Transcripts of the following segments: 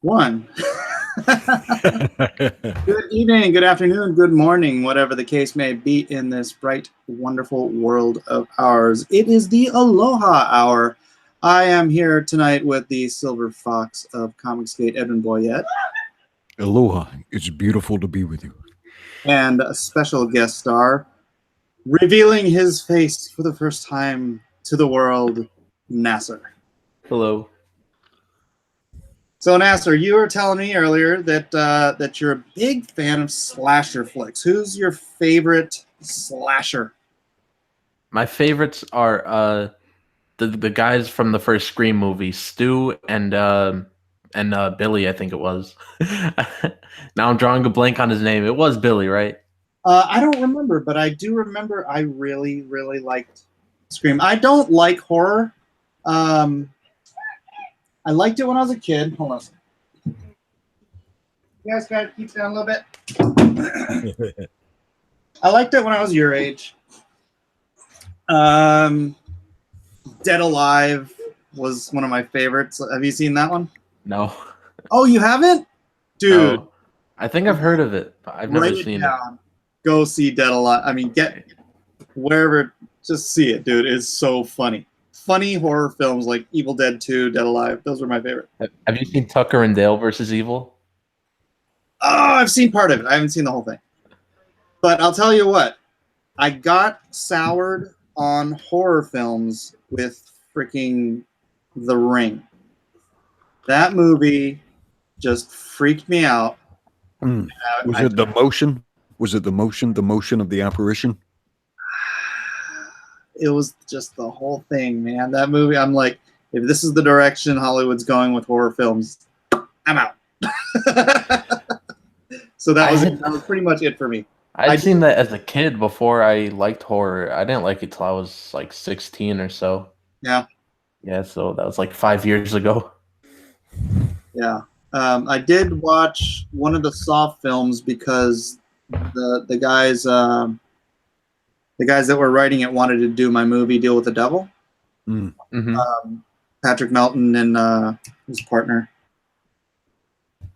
One. Good evening, good afternoon, good morning, whatever the case may be in this bright, wonderful world of ours. It is the Aloha Hour. I am here tonight with the Silver Fox of Comicsgate, Edwin Boyette. Aloha. It's beautiful to be with you. And a special guest star, revealing his face for the first time to the world, Nasser. Hello. So Nasser, you were telling me earlier that that you're a big fan of slasher flicks. Who's your favorite slasher? My favorites are the guys from the first Scream movie, Stu and Billy, I think it was. Now I'm drawing a blank on his name. It was Billy, right? I don't remember, but I do remember I really, really liked Scream. I don't like horror. I liked it when I was a kid. Hold on a second. You guys gotta keep down a little bit. I liked it when I was your age. Dead Alive was one of my favorites. Have you seen that one? No. Oh, you haven't? Dude. No. I think I've heard of it, but I've never seen it. Go see Dead Alive. I mean, get wherever, just see it, dude. It's so funny. Funny horror films like Evil Dead 2, Dead Alive. Those were my favorite. Have you seen Tucker and Dale versus Evil? Oh, I've seen part of it. I haven't seen the whole thing. But I'll tell you what. I got soured on horror films with freaking The Ring. That movie just freaked me out. Was it the motion? Was it the motion? The motion of the apparition? It was just the whole thing, man. That movie, I'm like, if this is the direction Hollywood's going with horror films, I'm out. So that was pretty much it for me. I'd seen that as a kid before I liked horror. I didn't like it till I was like 16 or so. Yeah. Yeah, so that was like 5 years ago. Yeah. I did watch one of the Saw films because the guys that were writing it wanted to do my movie Deal with the Devil. Patrick Melton and his partner.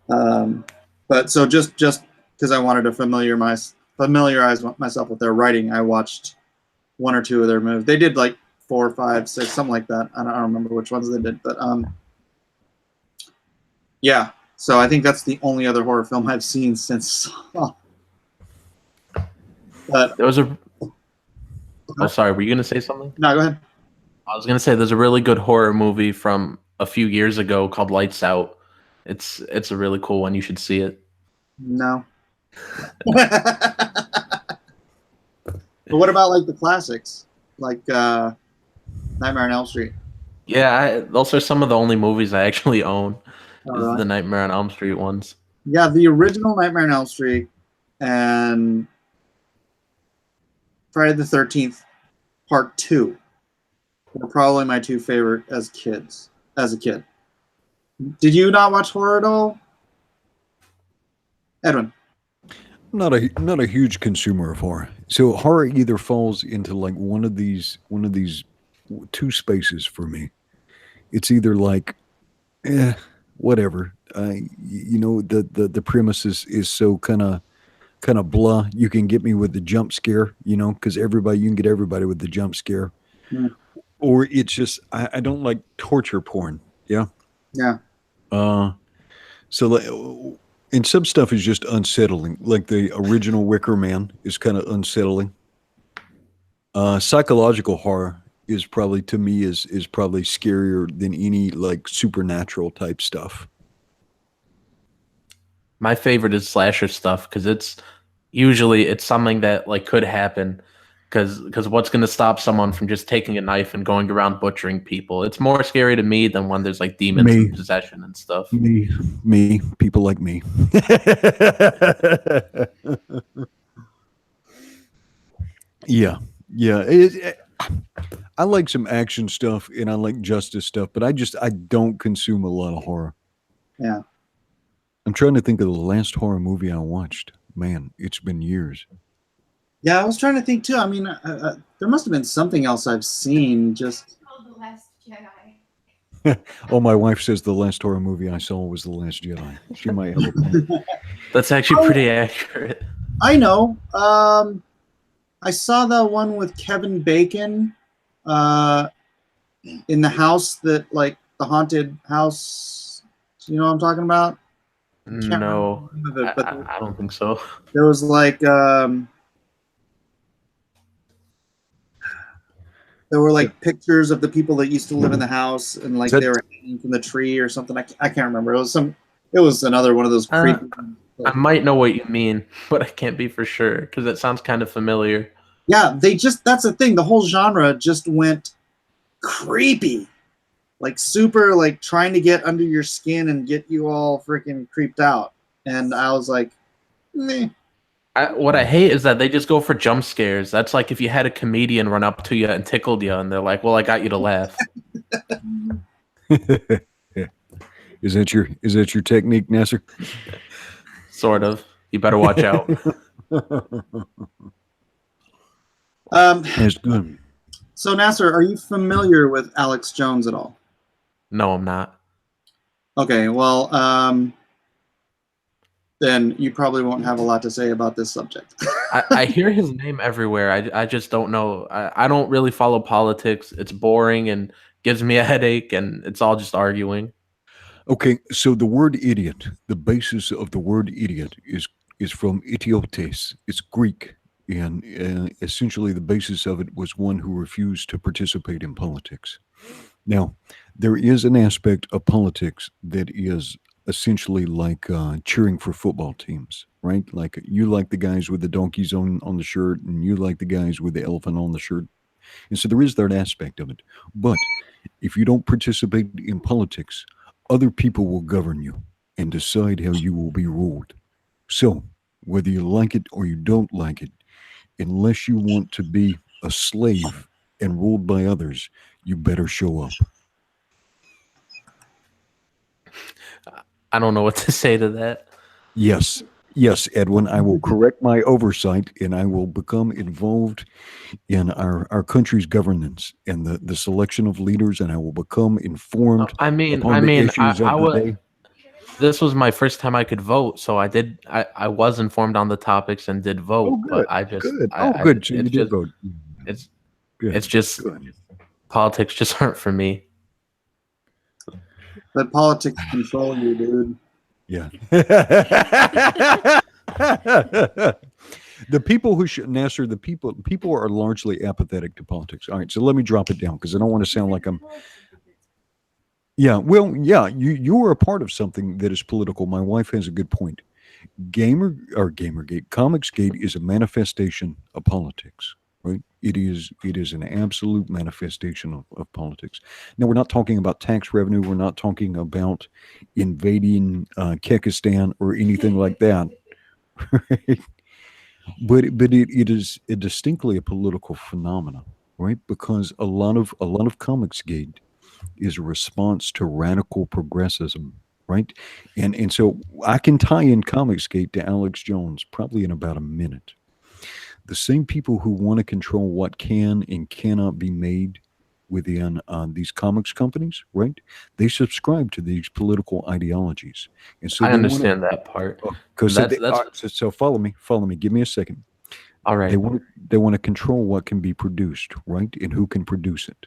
But so just because I wanted to familiarize myself with their writing, I watched one or two of their movies. They did like 4, 5, 6, something like that. I don't remember which ones they did, but yeah. So I think that's the only other horror film I've seen since Saw. But there was a. Oh, sorry. Were you gonna say something? No, go ahead. I was gonna say there's a really good horror movie from a few years ago called Lights Out. It's a really cool one. You should see it. No. But what about like the classics, like Nightmare on Elm Street? Yeah, those are some of the only movies I actually own. Right. The Nightmare on Elm Street ones. Yeah, the original Nightmare on Elm Street and Friday the 13th Part 2 were probably my two favorite as a kid. Did you not watch horror at all, Edwin? Not a huge consumer of horror. So horror either falls into like one of these two spaces for me. It's either like, whatever. The premise is so kind of blah. You can get me with the jump scare, because you can get everybody with the jump scare. Mm. Or it's just I don't like torture porn. Yeah. Yeah. So and some stuff is just unsettling. Like the original Wicker Man is kind of unsettling. Psychological horror is probably, to me, is probably scarier than any like supernatural type stuff. My favorite is slasher stuff because it's usually something that like could happen. Because what's going to stop someone from just taking a knife and going around butchering people? It's more scary to me than when there's like demons and possession and stuff. Me, people like me. Yeah. I like some action stuff and I like justice stuff, but I don't consume a lot of horror. Yeah. I'm trying to think of the last horror movie I watched. Man, it's been years. Yeah, I was trying to think too. I mean, there must have been something else I've seen. Just called The Last Jedi. Oh, my wife says the last horror movie I saw was The Last Jedi. She might have a point. That's actually pretty accurate. I know. I saw the one with Kevin Bacon in the house that, like, the haunted house. You know what I'm talking about? Can't remember No, the name of it, but I don't think so. there was like there were like pictures of the people that used to live in the house, and like they were hanging from the tree or something. I can't remember. It was another one of those creepy. I might know what you mean, but I can't be for sure because it sounds kind of familiar. Yeah, that's the thing. The whole genre just went creepy. Like super, like trying to get under your skin and get you all freaking creeped out. And I was like, meh. What I hate is that they just go for jump scares. That's like if you had a comedian run up to you and tickled you, and they're like, "Well, I got you to laugh." Is that your technique, Nasser? Sort of. You better watch out. That's good. So Nasser, are you familiar with Alex Jones at all? No, I'm not. Okay, well, then you probably won't have a lot to say about this subject. I hear his name everywhere. I just don't know. I don't really follow politics. It's boring and gives me a headache, and it's all just arguing. Okay, so the word idiot, the basis of the word idiot is from idiotes. It's Greek, and essentially the basis of it was one who refused to participate in politics. Now, there is an aspect of politics that is essentially like cheering for football teams, right? Like you like the guys with the donkeys on the shirt, and you like the guys with the elephant on the shirt. And so there is that aspect of it. But if you don't participate in politics, other people will govern you and decide how you will be ruled. So, whether you like it or you don't like it, unless you want to be a slave and ruled by others, you better show up. I don't know what to say to that. Yes, Edwin, I will correct my oversight and I will become involved in our country's governance and the selection of leaders, and I will become informed. This was my first time I could vote, so I was informed on the topics and did vote. Oh, good. But I just good. I, Good. So it's you did just, vote. It's Good. it's just Good. politics just aren't for me. Let politics control you, dude. Yeah. The people who should, Nasser, people are largely apathetic to politics. All right, so let me drop it down because I don't want to sound like I'm. Yeah, well, yeah, you are a part of something that is political. My wife has a good point. Gamergate, Comicsgate is a manifestation of politics, right? It is an absolute manifestation of politics. Now, we're not talking about tax revenue. We're not talking about invading Kyrgyzstan or anything like that. Right? But it is distinctly a political phenomenon, right? Because a lot of Comicsgate is a response to radical progressism, right? And so I can tie in Comicsgate to Alex Jones probably in about a minute. The same people who want to control what can and cannot be made within these comics companies, right? They subscribe to these political ideologies, and so I understand that part. So follow me. Give me a second. All right. They want to control what can be produced, right, and who can produce it.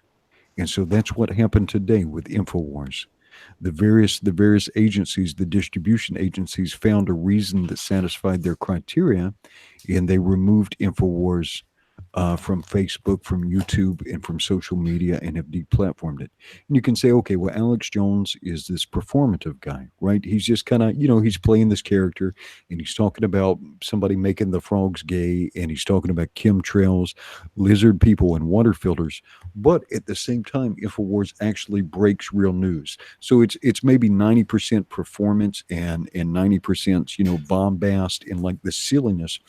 And so that's what happened today with InfoWars. The various agencies, the distribution agencies, found a reason that satisfied their criteria, and they removed InfoWars from Facebook, from YouTube, and from social media, and have deplatformed it. And you can say, okay, well, Alex Jones is this performative guy, right? He's just kind of, he's playing this character, and he's talking about somebody making the frogs gay, and he's talking about chemtrails, lizard people, and water filters. But at the same time, InfoWars actually breaks real news. So it's maybe 90% performance and 90%, bombast and like the silliness.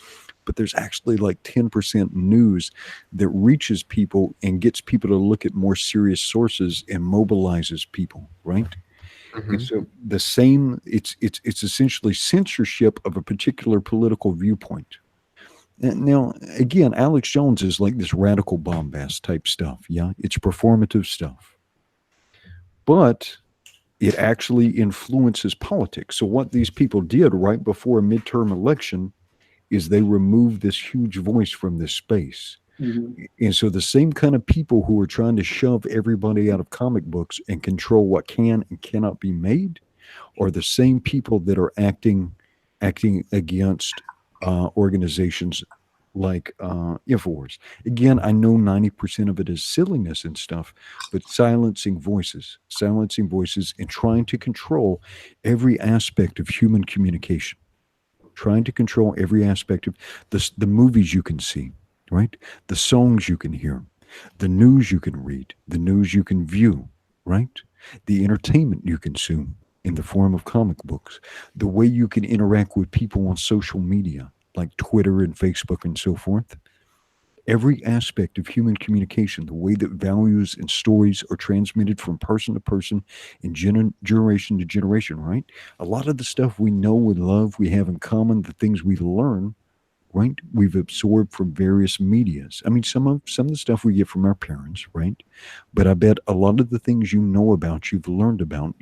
But there's actually like 10% news that reaches people and gets people to look at more serious sources and mobilizes people, right? Mm-hmm. And so it's essentially censorship of a particular political viewpoint. And now, again, Alex Jones is like this radical bombast type stuff. Yeah, it's performative stuff. but it actually influences politics. So what these people did right before a midterm election is they removed this huge voice from this space. And so the same kind of people who are trying to shove everybody out of comic books and control what can and cannot be made are the same people that are acting against organizations like InfoWars. Again, I know 90% of it is silliness and stuff, but silencing voices, and trying to control every aspect of human communication, trying to control every aspect of the movies you can see, right? The songs you can hear, the news you can read, the news you can view, right? The entertainment you consume in the form of comic books, the way you can interact with people on social media like Twitter and Facebook and so forth. Every aspect of human communication, the way that values and stories are transmitted from person to person and generation to generation, right? A lot of the stuff we know and love, we have in common, the things we learn, right? We've absorbed from various medias. I mean, some of the stuff we get from our parents, right? But I bet a lot of the things you know about, you've learned about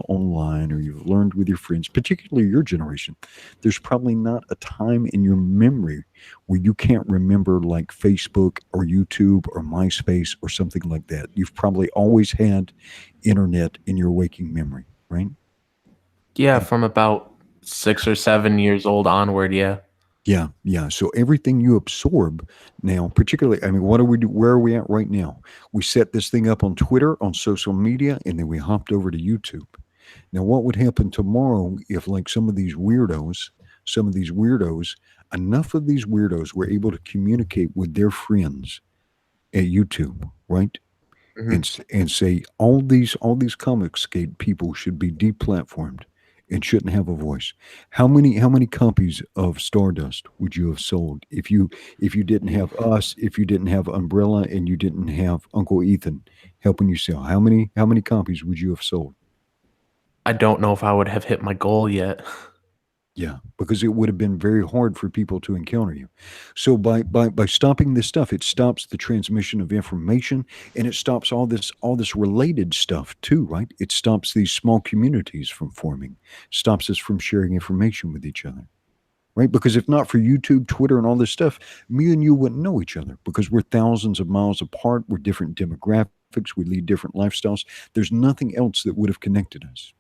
online, or you've learned with your friends, particularly your generation. There's probably not a time in your memory where you can't remember like Facebook or YouTube or MySpace or something like that. You've probably always had internet in your waking memory, right? Yeah, from about 6 or 7 years old onward. Yeah. Yeah, yeah. So everything you absorb now, particularly, I mean, what do we do? Where are we at right now? We set this thing up on Twitter, on social media, and then we hopped over to YouTube. Now, what would happen tomorrow if, like, some of these weirdos, enough of these weirdos were able to communicate with their friends at YouTube, right? Mhm. And say all these Comicsgate people should be deplatformed and shouldn't have a voice. How many copies of Stardust would you have sold if you didn't have us, if you didn't have Umbrella, and you didn't have Uncle Ethan helping you sell? How many copies would you have sold? I don't know if I would have hit my goal yet. Yeah, because it would have been very hard for people to encounter you. So by stopping this stuff, it stops the transmission of information, and it stops all this related stuff too, right? It stops these small communities from forming, stops us from sharing information with each other, right? Because if not for YouTube, Twitter, and all this stuff, me and you wouldn't know each other because we're thousands of miles apart. We're different demographics. We lead different lifestyles. There's nothing else that would have connected us.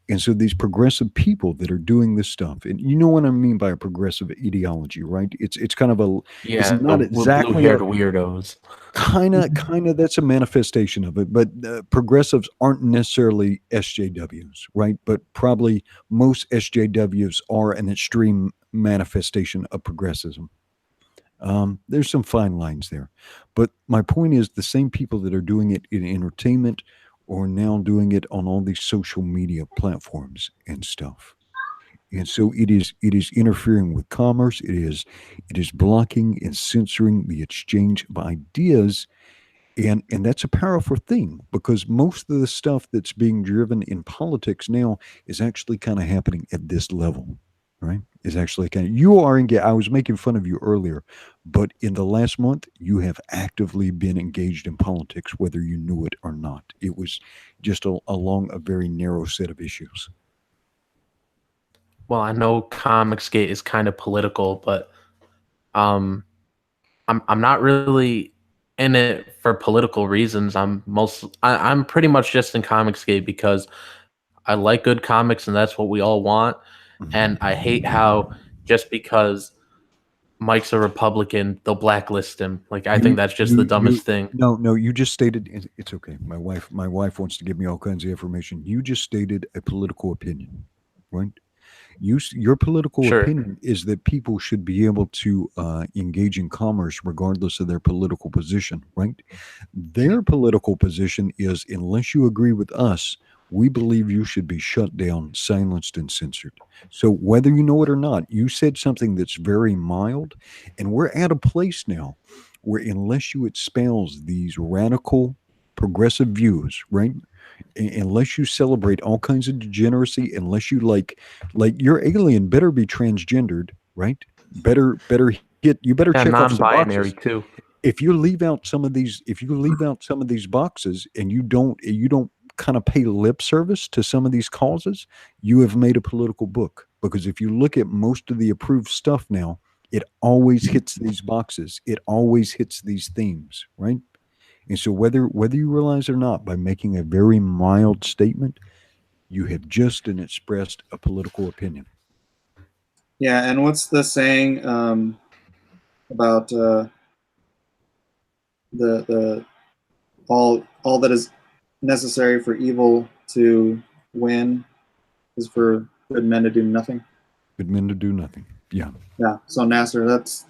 And so these progressive people that are doing this stuff, and you know what I mean by a progressive ideology, right? It's kind of it's Yeah, the not blue exactly a haired weirdos. kind of that's a manifestation of it, but progressives aren't necessarily SJWs, right? But probably most SJWs are an extreme manifestation of progressivism. There's some fine lines there, but my point is the same people that are doing it in entertainment are now doing it on all these social media platforms and stuff. And so it is interfering with commerce. It is blocking and censoring the exchange of ideas, and that's a powerful thing because most of the stuff that's being driven in politics now is actually kind of happening at this level, right? Is actually kind of you are engaged. I was making fun of you earlier, but in the last month you have actively been engaged in politics, whether you knew it or not. It was just along a very narrow set of issues. Well, I know Comicsgate is kind of political, but um, I'm not really in it for political reasons. I'm pretty much just in Comicsgate because I like good comics and that's what we all want. And I hate how just because Mike's a Republican, they'll blacklist him. Like I think that's just the dumbest thing. No, you just stated it's okay. My wife wants to give me all kinds of information. You just stated a political opinion, right? Your political Sure. opinion is that people should be able to engage in commerce regardless of their political position, right? Their political position is unless you agree with us, we believe you should be shut down, silenced, and censored. So whether you know it or not, you said something that's very mild, and we're at a place now where unless you espouse these radical progressive views, right? Unless you celebrate all kinds of degeneracy, unless you like your alien better be transgendered, right? Better hit you better Yeah, check off some non-binary boxes. too. if you leave out some of these boxes and you don't kind of pay lip service to some of these causes, you have made a political book. Because if you look at most of the approved stuff now, it always hits these boxes. It always hits these themes, right? And so whether you realize it or not, by making a very mild statement, you have just expressed a political opinion. Yeah, and what's the saying about the all that is necessary for evil to win is for good men to do nothing. Good men to do nothing. Yeah. Yeah. So Nasser, that's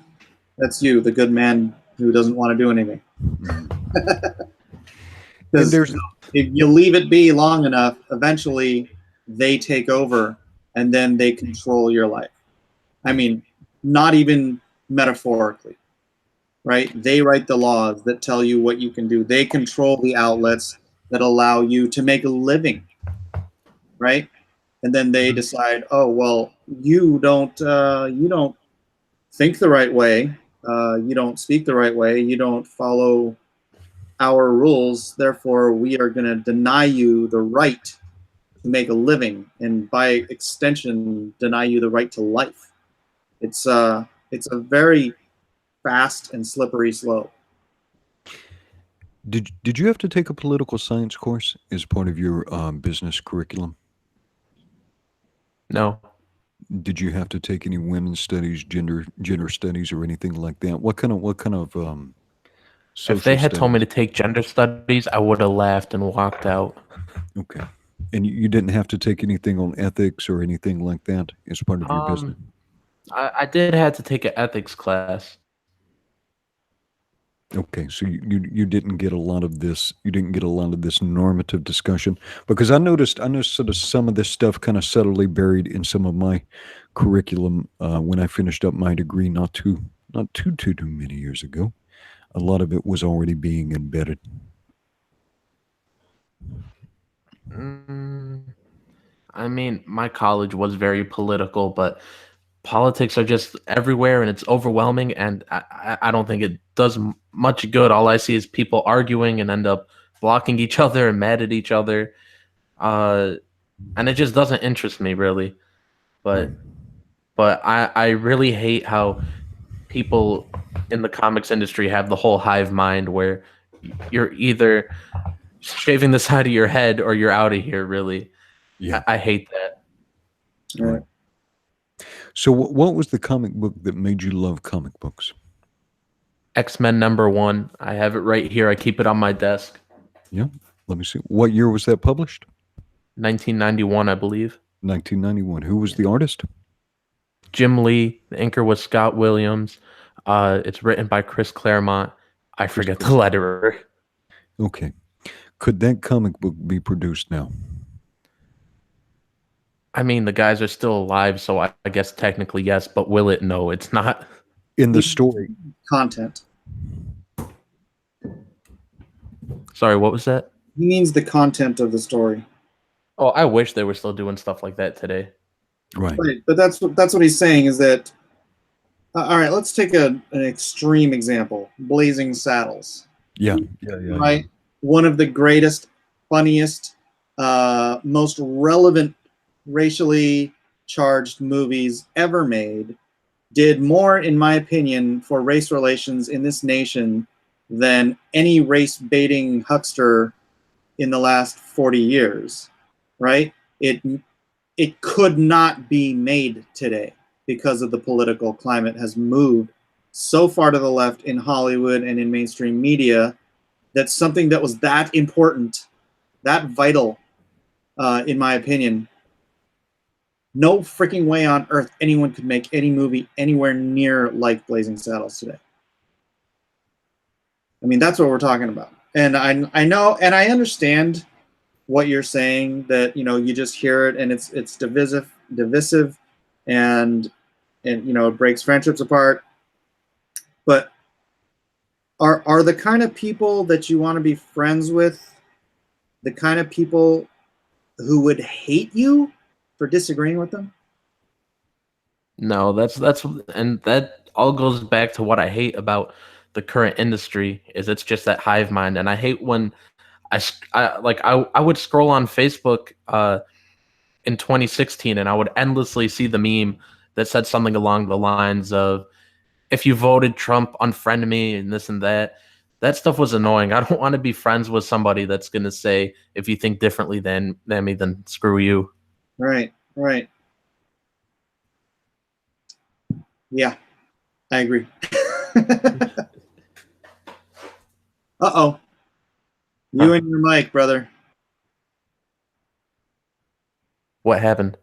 you, the good man who doesn't want to do anything. Because if you leave it be long enough, eventually they take over and then they control your life. I mean, not even metaphorically, right? They write the laws that tell you what you can do. They control the outlets that allow you to make a living, right? And then they decide, oh, well, you don't think the right way. You don't speak the right way. You don't follow our rules. Therefore, we are going to deny you the right to make a living, and by extension, deny you the right to life. It's a very fast and slippery slope. Did you have to take a political science course as part of your business curriculum? No. Did you have to take any women's studies, gender studies, or anything like that? What kind of If they had social told me to studies? take gender studies, I would have laughed and walked out. Okay. And you didn't have to take anything on ethics or anything like that as part of your business? I did have to take an ethics class. Okay, so you didn't get a lot of this. You didn't get a lot of this normative discussion, because I noticed sort of some of this stuff kind of subtly buried in some of my curriculum when I finished up my degree not too many years ago. A lot of it was already being embedded. I mean, my college was very political, but politics are just everywhere and it's overwhelming, and I don't think it does much good. All I see is people arguing and end up blocking each other and mad at each other. And it just doesn't interest me really. But I really hate how people in the comics industry have the whole hive mind where you're either shaving the side of your head or you're out of here, really. Yeah. I hate that. Right. So what was the comic book that made you love comic books? X-Men #1. I have it right here. I keep it on my desk. Yeah. Let me see. What year was that published? 1991, I believe. 1991. Who was the artist? Jim Lee. The inker was Scott Williams. It's written by Chris Claremont. I forget the letterer. Okay. Could that comic book be produced now? I mean, the guys are still alive, so I guess technically yes, but will it? No, it's not. In the story. Content. Sorry, what was that? He means the content of the story. Oh, I wish they were still doing stuff like that today. Right. But that's what he's saying is that. All right, let's take an extreme example: Blazing Saddles. Yeah. Right. One of the greatest, funniest, most relevant, racially charged movies ever made. Did more, in my opinion, for race relations in this nation than any race baiting huckster in the last 40 years. Right? It could not be made today because of the political climate has moved so far to the left in Hollywood and in mainstream media that something that was that important, that vital, in my opinion, no freaking way on earth anyone could make any movie anywhere near like Blazing Saddles today. I mean, that's what we're talking about. And I know, and I understand what you're saying, that, you know, you just hear it and it's divisive, and you know, it breaks friendships apart. But are the kind of people that you want to be friends with the kind of people who would hate you for disagreeing with them? No, and that all goes back to what I hate about the current industry is it's just that hive mind, and I hate when I would scroll on Facebook in 2016, and I would endlessly see the meme that said something along the lines of, "If you voted Trump, unfriend me," and this and that. That stuff was annoying. I don't want to be friends with somebody that's going to say, "If you think differently than me, then screw you." Right. Yeah, I agree. Uh-oh. You and your mic, brother. What happened?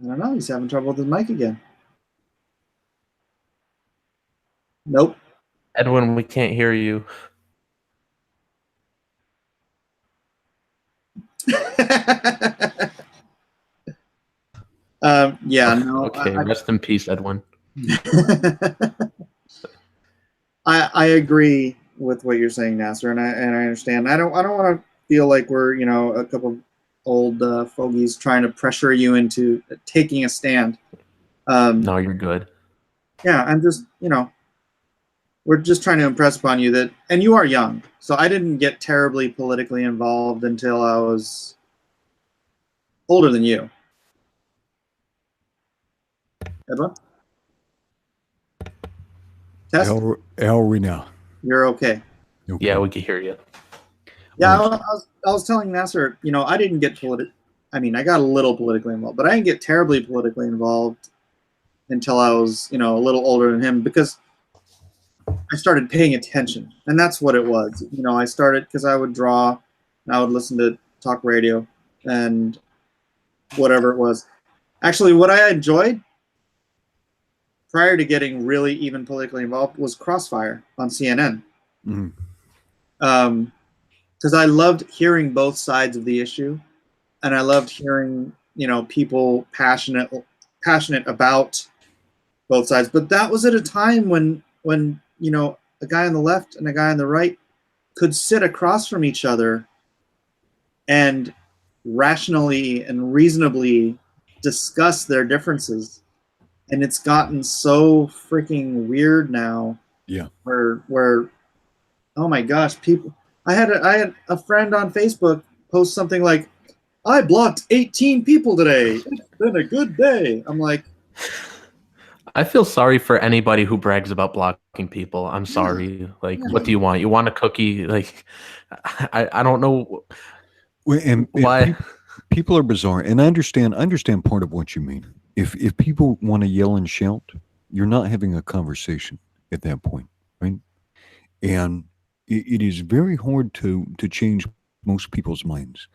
I don't know. He's having trouble with his mic again. Nope. Edwin, we can't hear you. Yeah, no. Okay, rest in peace, Edwin. I agree with what you're saying, Nasser, and I understand. I don't want to feel like we're a couple of old fogies trying to pressure you into taking a stand. No, you're good. Yeah, I'm just we're just trying to impress upon you that, and you are young, so I didn't get terribly politically involved until I was older than you. Edwin? Test? How are we now? You're okay. Yeah, we can hear you. Yeah, I was telling Nasser, I didn't get I mean, I got a little politically involved, but I didn't get terribly politically involved until I was, a little older than him, because I started paying attention, and that's what it was. I started because I would draw, and I would listen to talk radio, and whatever it was. Actually, what I enjoyed prior to getting really even politically involved was Crossfire on CNN. Mm-hmm. Because I loved hearing both sides of the issue, and I loved hearing people passionate about both sides. But that was at a time when a guy on the left and a guy on the right could sit across from each other and rationally and reasonably discuss their differences. And it's gotten so freaking weird now. Yeah. Where oh my gosh, people. I had a friend on Facebook post something like, "I blocked 18 people today. It's been a good day." I'm like, I feel sorry for anybody who brags about blocking people. I'm sorry. Like, what do you want? You want a cookie? Like, I don't know And why. people are bizarre, and I understand part of what you mean. If people want to yell and shout, you're not having a conversation at that point, right? And it is very hard to change most people's minds.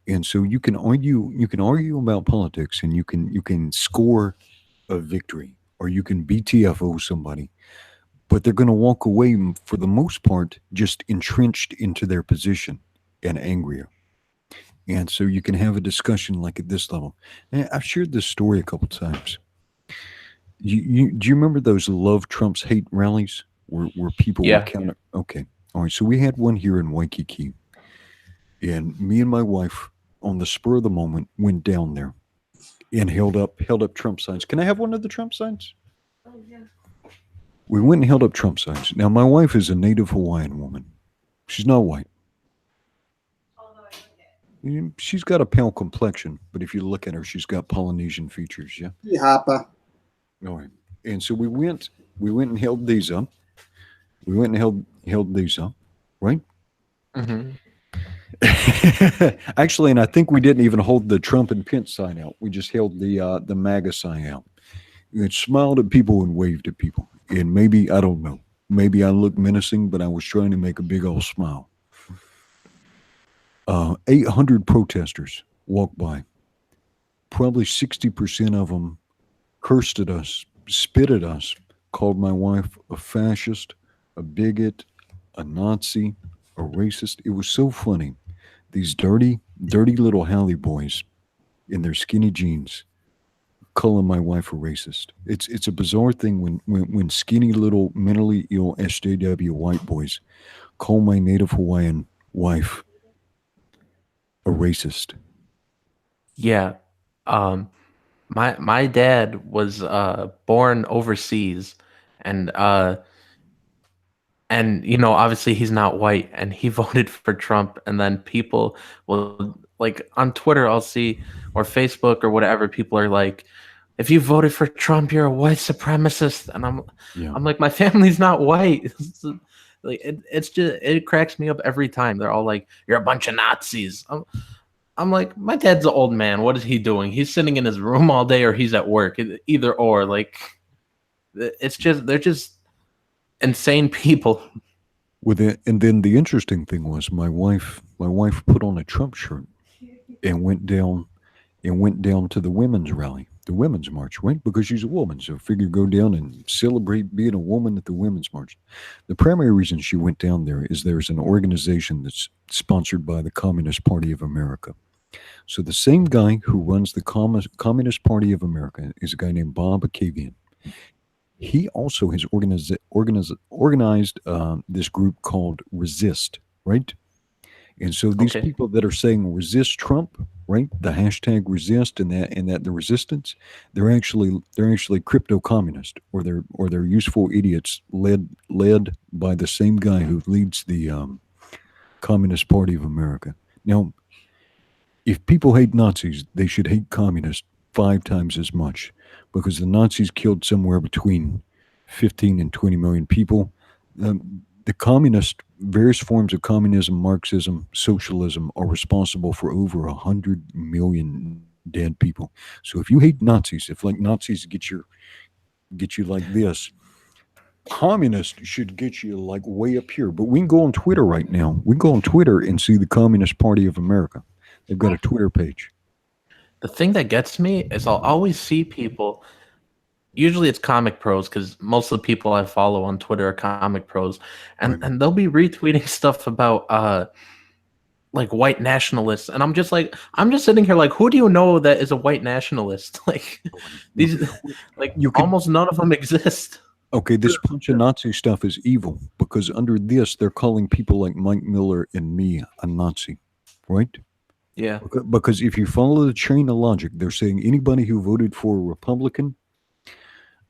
And so you can argue about politics, and you can score a victory, or you can BTFO somebody, but they're going to walk away for the most part just entrenched into their position and angrier. And so you can have a discussion like at this level. And I've shared this story a couple times. Do you remember those Love Trump's Hate rallies where people were counter? Okay. All right. So we had one here in Waikiki. And me and my wife, on the spur of the moment, went down there and held up Trump signs. Can I have one of the Trump signs? Oh, yeah. We went and held up Trump signs. Now, my wife is a native Hawaiian woman. She's not white. She's got a pale complexion, but if you look at her, she's got Polynesian features. Yeah. Yapa. All right. And so we went and held these up. We went and held these up, right? Mm-hmm. Actually, and I think we didn't even hold the Trump and Pence sign out. We just held the MAGA sign out. It smiled at people and waved at people. And maybe, I don't know, maybe I looked menacing, but I was trying to make a big old smile. 800 protesters walked by. Probably 60% of them cursed at us, spit at us, called my wife a fascist, a bigot, a Nazi, a racist. It was so funny. These dirty little Halle boys in their skinny jeans calling my wife a racist. It's a bizarre thing when skinny little mentally ill SJW white boys call my native Hawaiian wife a racist. Yeah. My dad was born overseas, and and you know, obviously he's not white, and he voted for Trump, and then people will like on Twitter, I'll see, or Facebook or whatever, people are like, if you voted for Trump, you're a white supremacist, and Yeah. I'm like, my family's not white. Like it's just, it cracks me up every time. They're all like, you're a bunch of Nazis. I'm like, my dad's an old man. What is he doing? He's sitting in his room all day, or he's at work. Either or. Like, it's just, they're just insane people. With it, and then the interesting thing was my wife put on a Trump shirt and went down to the women's rally, the women's march, right? Because she's a woman, so figured go down and celebrate being a woman at the women's march. The primary reason she went down there is there's an organization that's sponsored by the Communist Party of America. So the same guy who runs the Communist Party of America is a guy named Bob Akavian. He also has organized this group called Resist, right? And so these Okay. people that are saying resist Trump, right? The hashtag resist and that the resistance, they're actually crypto communist, or they're useful idiots led by the same guy who leads the Communist Party of America. Now, if people hate Nazis, they should hate communists 5 times as much, because the Nazis killed somewhere between 15 and 20 million people. The communist, various forms of communism, Marxism, socialism are responsible for over 100 million dead people. So if you hate Nazis, if like Nazis get you like this, communists should get you like way up here. But we can go on Twitter right now. We can go on Twitter and see the Communist Party of America. They've got a Twitter page. The thing that gets me is I'll always see people. Usually it's comic pros, because most of the people I follow on Twitter are comic pros, and Right. and they'll be retweeting stuff about like white nationalists, and I'm just sitting here like, who do you know that is a white nationalist? Like these, like You can- almost none of them exist. Okay, this bunch of Nazi stuff is evil, because under this, they're calling people like Mike Miller and me a Nazi, right? Yeah, Because if you follow the chain of logic, they're saying anybody who voted for a Republican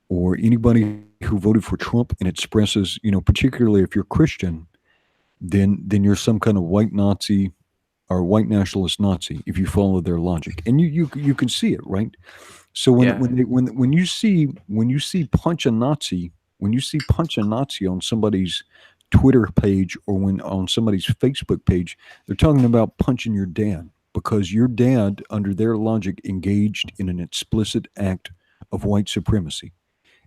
or anybody who voted for Trump and expresses, particularly if you're Christian, then you're some kind of white Nazi or white nationalist Nazi if you follow their logic, and you can see it, right? So when you see punch a Nazi on somebody's Twitter page, or when on somebody's Facebook page, they're talking about punching your dad, because your dad, under their logic, engaged in an explicit act of white supremacy.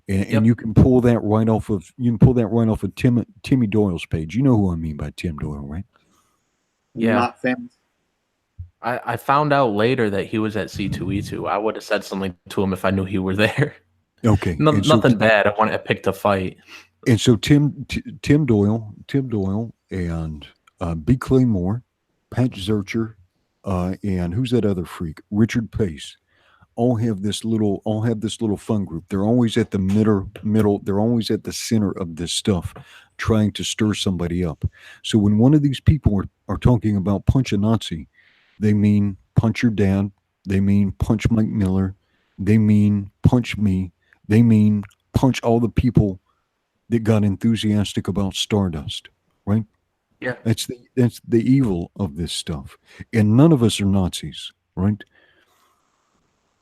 And you can pull that right off of Timmy Doyle's page. You know who I mean by Tim Doyle, right? yeah. Not famous. I found out later that he was at C2E2. I would have said something to him if I knew he were there. Okay. Nothing bad. I wanted to pick the fight. And so Tim Doyle, and B. Claymore, Pat Zurcher, and who's that other freak? Richard Pace. All have this little fun group. They're always at the middle. They're always at the center of this stuff, trying to stir somebody up. So when one of these people are talking about punch a Nazi, they mean punch your dad. They mean punch Mike Miller. They mean punch me. They mean punch all the people that got enthusiastic about Stardust, right? Yeah. That's the evil of this stuff. And none of us are Nazis, right?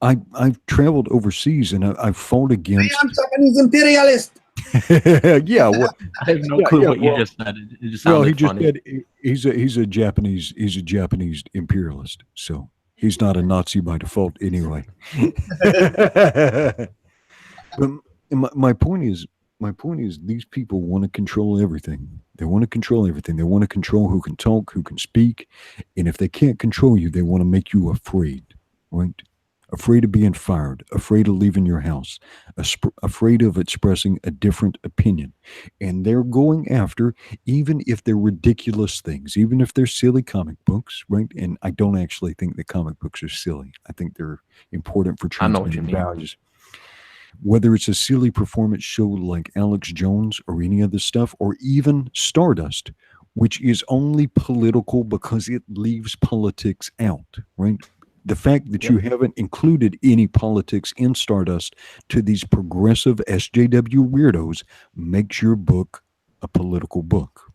I've traveled overseas, and I've fought against. I'm Japanese imperialist. Yeah, well, I have no clue what you just said. It just sounded funny. said he's a Japanese imperialist, so he's not a Nazi by default anyway. But my point is these people want to control everything. They want to control everything. They want to control who can talk, who can speak, and if they can't control you, they want to make you afraid, right? Afraid of being fired, afraid of leaving your house, afraid of expressing a different opinion. And they're going after, even if they're ridiculous things, even if they're silly comic books, right? And I don't actually think that comic books are silly. I think they're important for I know what you transmitting mean. values. Whether it's a silly performance show like Alex Jones or any other stuff, or even Stardust, which is only political because it leaves politics out, right? The fact that you haven't included any politics in Stardust to these progressive SJW weirdos makes your book a political book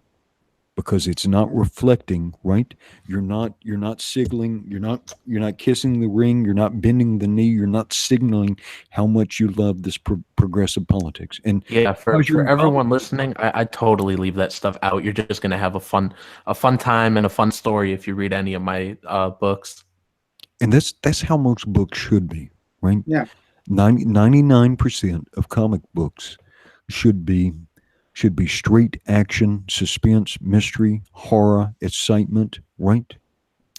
because it's not reflecting, right? You're not signaling, you're not kissing the ring, you're not bending the knee, you're not signaling how much you love this progressive politics. And Yeah, because you're for in everyone listening, I totally leave that stuff out. You're just gonna have a fun time and a fun story if you read any of my books. and that's how most books should be, right? Yeah. 99% of comic books should be straight action, suspense, mystery, horror, excitement, right?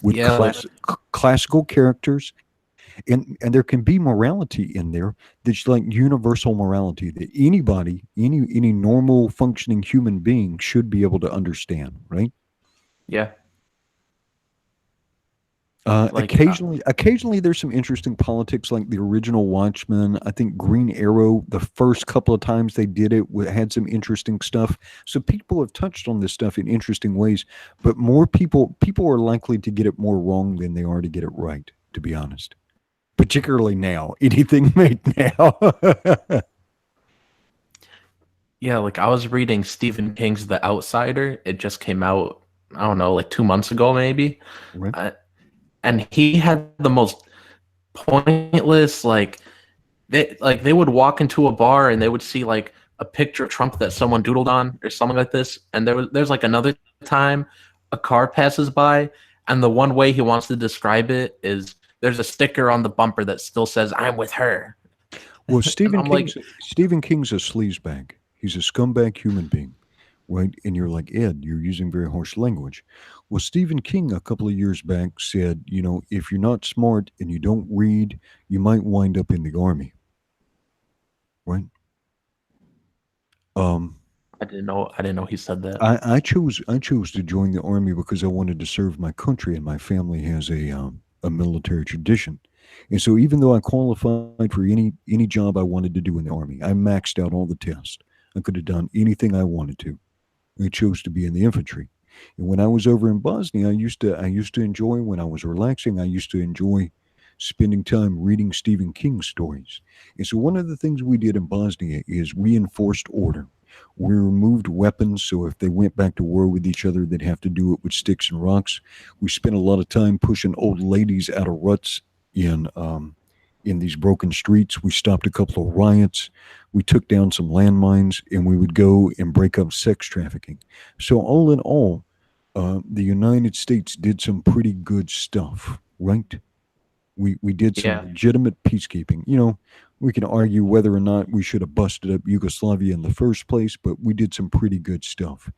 With Yeah, classical characters, and there can be morality in there that's like universal morality that anybody, any normal functioning human being should be able to understand, right? yeah. Like Occasionally, there's some interesting politics, like the original Watchmen. I think Green Arrow, the first couple of times they did it, had some interesting stuff. So people have touched on this stuff in interesting ways, but more people are likely to get it more wrong than they are to get it right. To be honest, particularly now, anything made now. yeah, like I was reading Stephen King's The Outsider. It just came out, I don't know, like 2 months ago maybe. Right. And he had the most pointless they would walk into a bar and they would see like a picture of Trump that someone doodled on or something like this, and there's like another time a car passes by, and the one way he wants to describe it is there's a sticker on the bumper that still says "I'm with her." Well, I'm like, Stephen King's a sleazebag. He's a scumbag human being, right? And you're like, Ed, you're using very harsh language. Well, Stephen King a couple of years back said, if you're not smart and you don't read, you might wind up in the army, right? I didn't know he said that. I chose to join the army because I wanted to serve my country, and my family has a military tradition. And so, even though I qualified for any job I wanted to do in the army, I maxed out all the tests. I could have done anything I wanted to. I chose to be in the infantry. And when I was over in Bosnia, I used to enjoy when I was relaxing. I used to enjoy spending time reading Stephen King stories. And so one of the things we did in Bosnia is we enforced order. We removed weapons, so if they went back to war with each other, they'd have to do it with sticks and rocks. We spent a lot of time pushing old ladies out of ruts in these broken streets. We stopped a couple of riots. We took down some landmines, and we would go and break up sex trafficking. So all in all, the United States did some pretty good stuff, right? We did some Yeah. legitimate peacekeeping. We can argue whether or not we should have busted up Yugoslavia in the first place, but we did some pretty good stuff.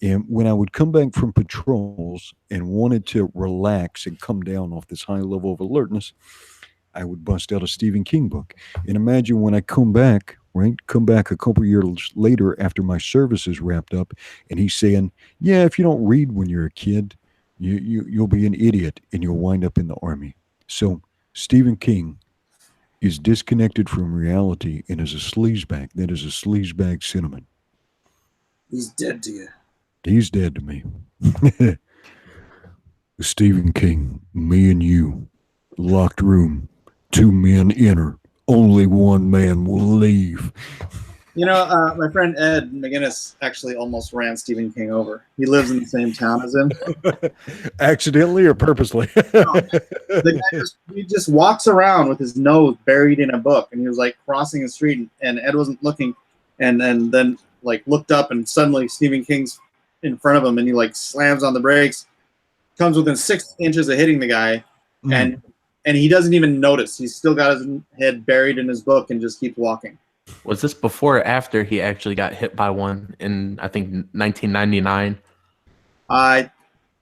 And when I would come back from patrols and wanted to relax and come down off this high level of alertness, I would bust out a Stephen King book. And imagine when I come back, right? Come back a couple years later after my service is wrapped up, and he's saying, "Yeah, if you don't read when you're a kid, you'll be an idiot and you'll wind up in the army." So Stephen King is disconnected from reality and is a sleazebag. That is a sleazebag sentiment. He's dead to you. He's dead to me. Stephen King, me and you, locked room, 2 men enter, only 1 man will leave. My friend Ed McGinnis actually almost ran Stephen King over. He lives in the same town as him. Accidentally or purposely? The guy he just walks around with his nose buried in a book, and he was like crossing the street, and Ed wasn't looking, and then like looked up, and suddenly Stephen King's in front of him, and he like slams on the brakes, comes within 6 inches of hitting the guy, and he doesn't even notice. He's still got his head buried in his book and just keeps walking. Was this before or after he actually got hit by one in, I think, 1999? I'm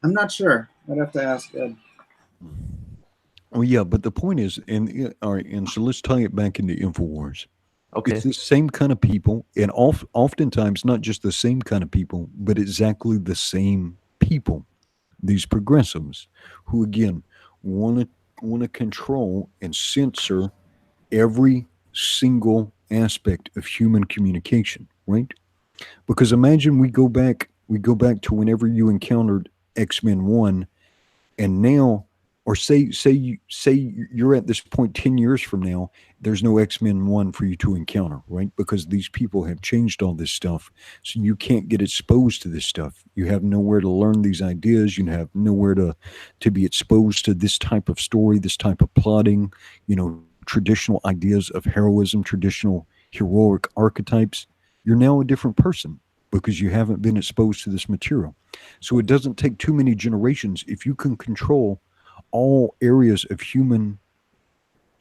not sure. I'd have to ask Ed. Well, yeah, but the point is, all right, and so let's tie it back into InfoWars. Okay. It's the same kind of people, and oftentimes not just the same kind of people, but exactly the same people. These progressives, who again want to control and censor every single aspect of human communication, right? Because imagine we go back to whenever you encountered X-Men 1, and now Or say you're at this point 10 years from now, there's no X-Men 1 for you to encounter, right? Because these people have changed all this stuff. So you can't get exposed to this stuff. You have nowhere to learn these ideas. You have nowhere to be exposed to this type of story, this type of plotting, traditional ideas of heroism, traditional heroic archetypes. You're now a different person because you haven't been exposed to this material. So it doesn't take too many generations if you can control all areas of human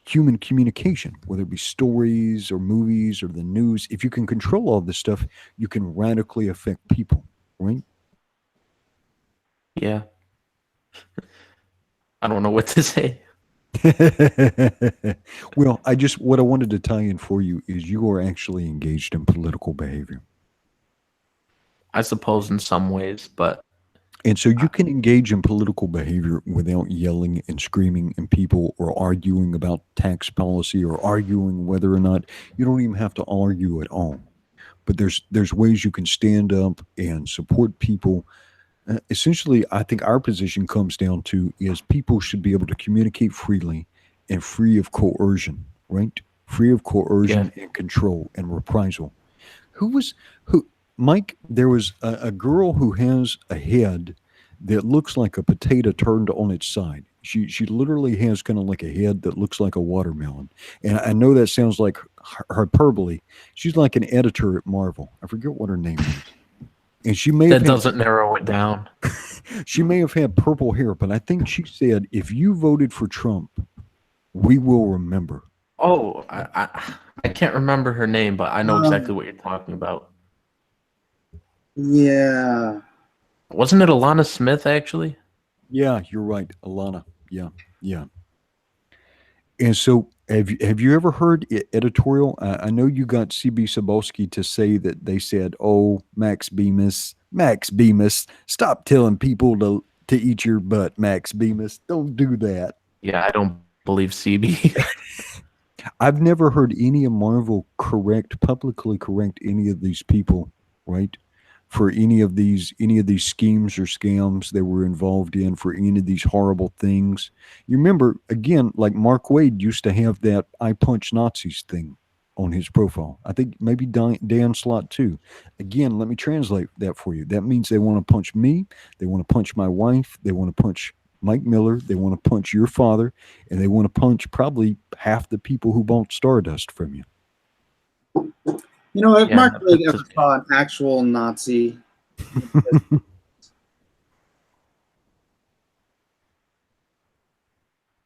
communication, whether it be stories or movies or the news. If you can control all this stuff, you can radically affect people, right? Yeah. I don't know what to say. Well, what I wanted to tie in for you is you are actually engaged in political behavior. I suppose in some ways, but And so you can engage in political behavior without yelling and screaming at people or arguing about tax policy or arguing whether or not you don't even have to argue at all. But there's ways you can stand up and support people. Essentially, I think our position comes down to is people should be able to communicate freely and free of coercion, right? Free of coercion and control and reprisal. Who Mike, there was a girl who has a head that looks like a potato turned on its side. She literally has kind of like a head that looks like a watermelon. And I know that sounds like hyperbole. She's like an editor at Marvel. I forget what her name is. And she may that doesn't narrow it down. She may have had purple hair, but I think she said, if you voted for Trump, we will remember. Oh, I can't remember her name, but I know exactly what you're talking about. Yeah. Wasn't it Alana Smith, actually? Yeah, you're right. Alana. Yeah. And so have you ever heard editorial? I know you got C.B. Cebulski to say that they said, oh, Max Bemis, stop telling people to eat your butt, Max Bemis. Don't do that. Yeah, I don't believe CB. I've never heard any of Marvel publicly correct any of these people, right? For any of these schemes or scams they were involved in, for any of these horrible things. You remember, again, like Mark Waid used to have that I punch Nazis thing on his profile. I think maybe Dan Slott too. Again, let me translate that for you. That means they want to punch me, they want to punch my wife, they want to punch Mike Miller, they want to punch your father, and they want to punch probably half the people who bought Stardust from you. If Mark Waid ever saw an actual Nazi,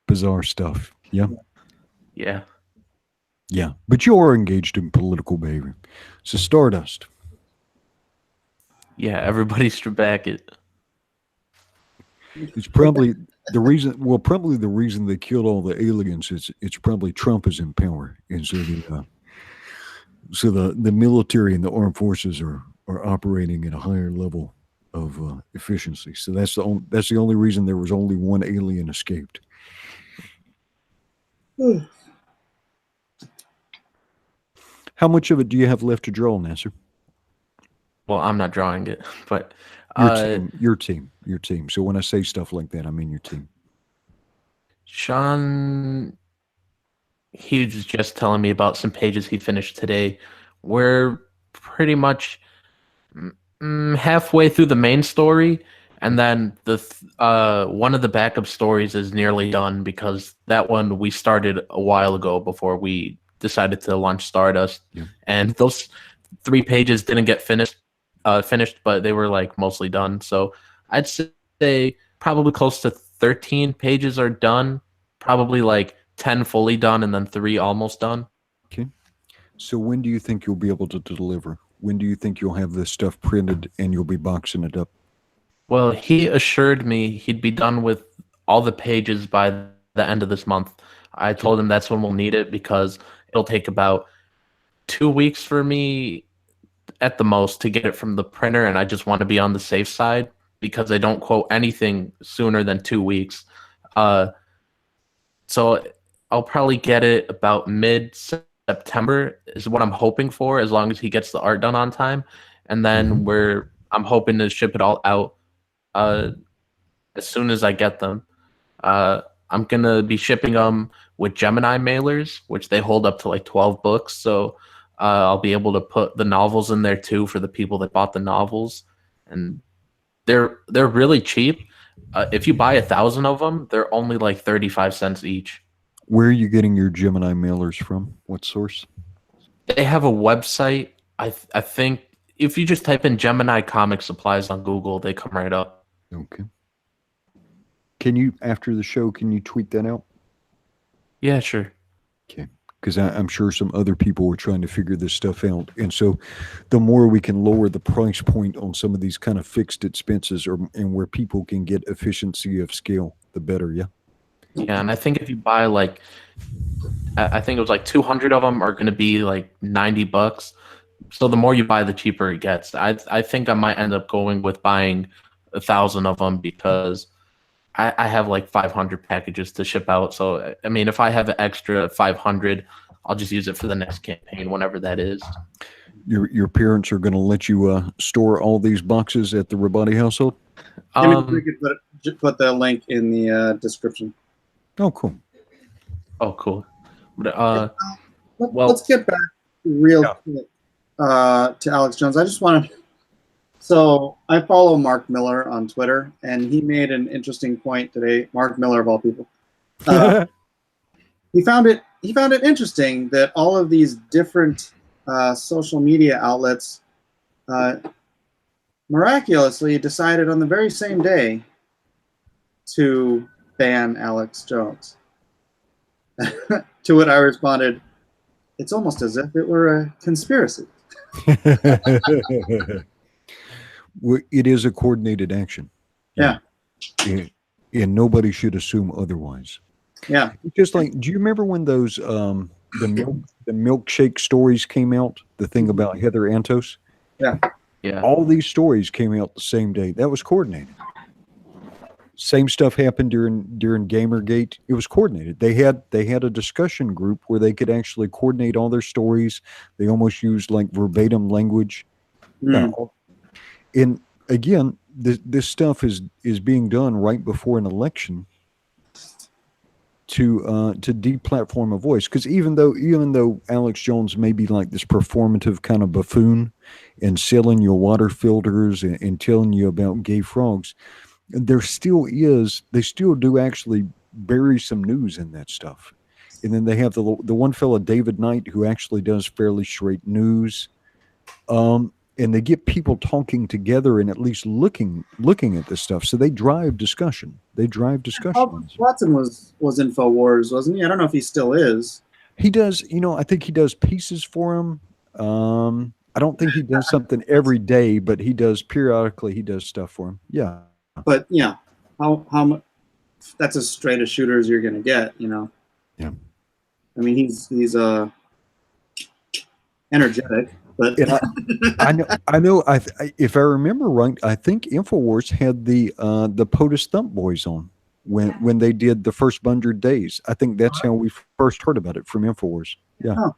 bizarre stuff. Yeah. But you are engaged in political behavior. So Stardust. Yeah, everybody should back it. It's probably the reason. Well, probably the reason they killed all the aliens. It's probably Trump is in power, and so the military and the armed forces are operating at a higher level of efficiency. So that's the only reason there was only one alien escaped. How much of it do you have left to draw, Nasser? Well, I'm not drawing it, but your team. So when I say stuff like that, I mean your team. Sean, he was just telling me about some pages he finished today. We're pretty much halfway through the main story, and then the one of the backup stories is nearly done because that one we started a while ago before we decided to launch Stardust, and those 3 pages didn't get finished, but they were like mostly done. So I'd say probably close to 13 pages are done, probably like 10 fully done, and then 3 almost done. Okay. So when do you think you'll be able to deliver? When do you think you'll have this stuff printed and you'll be boxing it up? Well, he assured me he'd be done with all the pages by the end of this month. I told him that's when we'll need it because it'll take about 2 weeks for me at the most to get it from the printer, and I just want to be on the safe side because I don't quote anything sooner than 2 weeks. So I'll probably get it about mid-September is what I'm hoping for, as long as he gets the art done on time. And then I'm hoping to ship it all out as soon as I get them. I'm gonna be shipping them with Gemini mailers, which they hold up to like 12 books. So I'll be able to put the novels in there too for the people that bought the novels, and they're really cheap. If you buy 1,000 of them, they're only like 35 cents each. Where are you getting your Gemini mailers from? What source? They have a website. I think if you just type in Gemini comic supplies on Google, they come right up. Okay. Can you, after the show, can you tweet that out? Yeah, sure. Okay. Because I'm sure some other people were trying to figure this stuff out. And so the more we can lower the price point on some of these kind of fixed expenses and where people can get efficiency of scale, the better, yeah? Yeah, and I think if you buy like, I think it was like 200 of them are going to be like $90. So the more you buy, the cheaper it gets. I think I might end up going with buying 1,000 of them because I have like 500 packages to ship out. So, I mean, if I have an extra 500, I'll just use it for the next campaign, whenever that is. Your parents are going to let you store all these boxes at the Rabati household? We could put the link in the description. Oh, cool. Oh, cool. But, Let's get back real quick to Alex Jones. I just want to. So I follow Mark Miller on Twitter, and he made an interesting point today. Mark Miller, of all people, he found it interesting that all of these different social media outlets miraculously decided on the very same day to ban Alex Jones. To what I responded, "It's almost as if it were a conspiracy." Well, it is a coordinated action. Yeah. And nobody should assume otherwise. Yeah. Just like, do you remember when those the milkshake stories came out? The thing about Heather Antos? Yeah. Yeah. All these stories came out the same day. That was coordinated. Same stuff happened during Gamergate. It was coordinated. They had a discussion group where they could actually coordinate all their stories. They almost used like verbatim language. Mm. And again, this stuff is being done right before an election to deplatform a voice. Because even though Alex Jones may be like this performative kind of buffoon and selling your water filters and telling you about gay frogs, they still do actually bury some news in that stuff. And then they have the one fella, David Knight, who actually does fairly straight news. And they get people talking together and at least looking at this stuff. So they drive discussion. Watson was InfoWars, wasn't he? I don't know if he still is. He does, I think he does pieces for him. I don't think he does something every day, but he does periodically. He does stuff for him. Yeah. But yeah, how much? That's as straight a shooter as you're gonna get, Yeah. I mean, he's energetic. But I know. If I remember right, I think InfoWars had the POTUS Thump Boys on when they did the first 100 days. I think that's how we first heard about it from InfoWars. Yeah. Oh,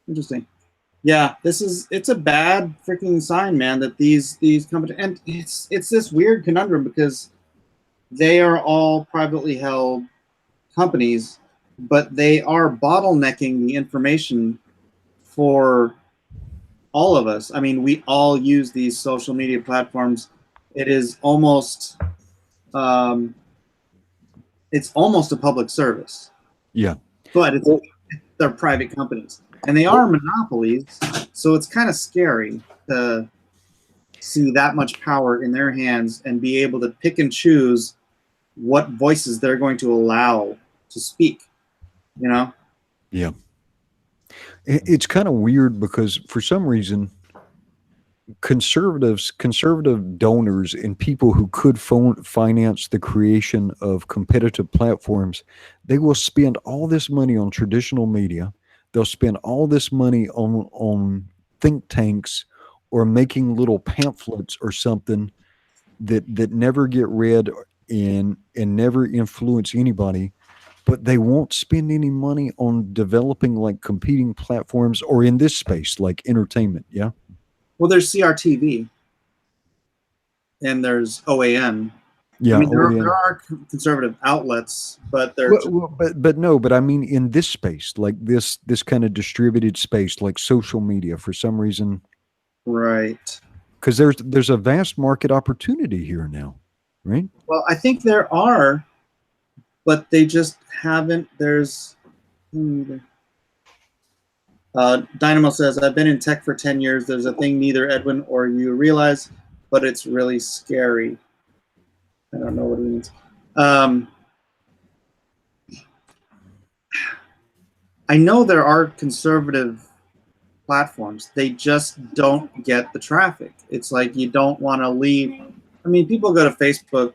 interesting. Yeah, it's a bad freaking sign, man. That these companies, and it's this weird conundrum because they are all privately held companies, but they are bottlenecking the information for all of us. I mean, we all use these social media platforms. It is almost, it's almost a public service. Yeah, but they're private companies, and they are monopolies. So it's kind of scary to see that much power in their hands and be able to pick and choose what voices they're going to allow to speak. Yeah. It's kind of weird because for some reason, conservative donors and people who could finance the creation of competitive platforms, they will spend all this money on traditional media. They'll spend all this money on think tanks or making little pamphlets or something that never get read and never influence anybody. But they won't spend any money on developing like competing platforms or in this space, like entertainment. Yeah. Well, there's CRTV and there's OAN. Yeah, I mean, oh, yeah. there are conservative outlets, but they're But I mean, in this space, like this kind of distributed space, like social media, for some reason, right. because there's a vast market opportunity here now, right? Well, I think there are, but they just haven't. There's Dynamo says, I've been in tech for 10 years. There's a thing neither Edwin or you realize, but it's really scary. I don't know what it means. I know there are conservative platforms. They just don't get the traffic. It's like you don't want to leave. I mean, people go to Facebook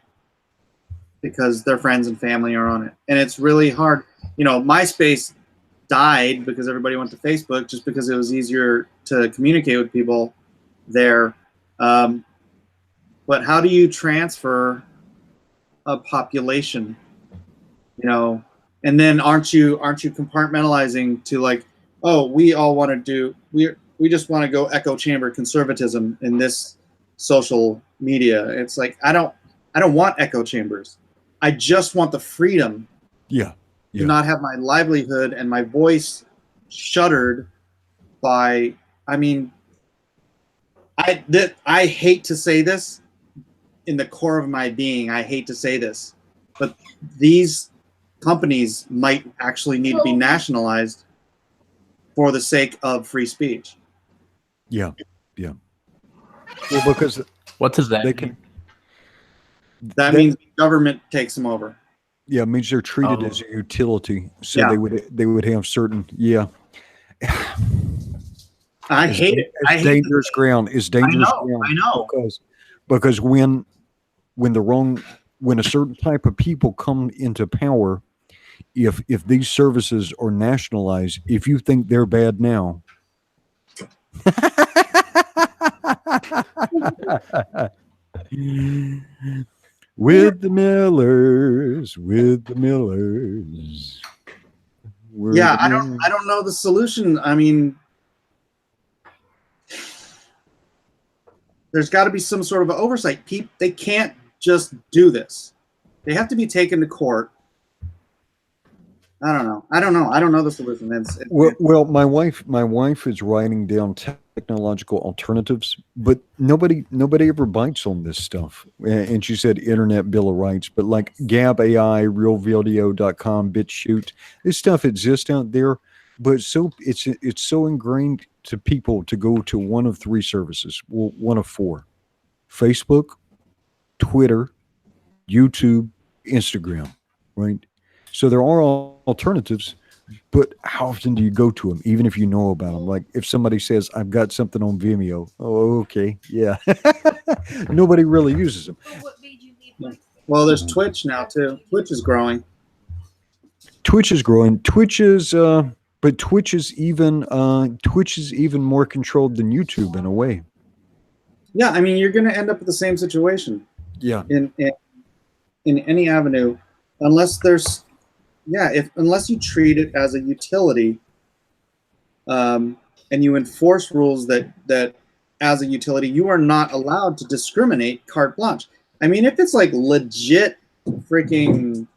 because their friends and family are on it. And it's really hard. You know, MySpace died because everybody went to Facebook just because it was easier to communicate with people there. But how do you transfer a population? You know, and then aren't you compartmentalizing to like, oh, we all want to do we just want to go echo chamber conservatism in this social media. It's like I don't want echo chambers. I just want the freedom Yeah. to not have my livelihood and my voice shuttered by. I mean, I hate to say this in the core of my being. I hate to say this, but these companies might actually need to be nationalized for the sake of free speech. Yeah. Well, because What does that they mean? can. That means the government takes them over. Yeah, it means they're treated as a utility, so they would have certain. Yeah. I hate it. It's dangerous ground. It's dangerous ground. I know. Because when a certain type of people come into power, if these services are nationalized, if you think they're bad now, with the Millers. Yeah, I don't know the solution. I mean, there's got to be some sort of oversight. They can't just do this. They have to be taken to court. I don't know. I don't know the solution. Well, my wife is writing down technological alternatives, but nobody ever bites on this stuff. And she said Internet Bill of Rights, but like Gab AI, RealVideo.com, BitChute, this stuff exists out there, but it's so ingrained to people to go to one of three services, well, one of four: Facebook, Twitter, YouTube, Instagram, right? So there are alternatives, but how often do you go to them, even if you know about them? Like if somebody says, I've got something on Vimeo. Oh, okay. Yeah. Nobody really uses them. Well, there's Twitch now too. Twitch is growing. Twitch is growing. But Twitch is even more controlled than YouTube in a way. Yeah, I mean, you're going to end up with the same situation. Yeah. In any avenue, unless you treat it as a utility, and you enforce rules that as a utility you are not allowed to discriminate carte blanche. I mean, if it's like legit freaking,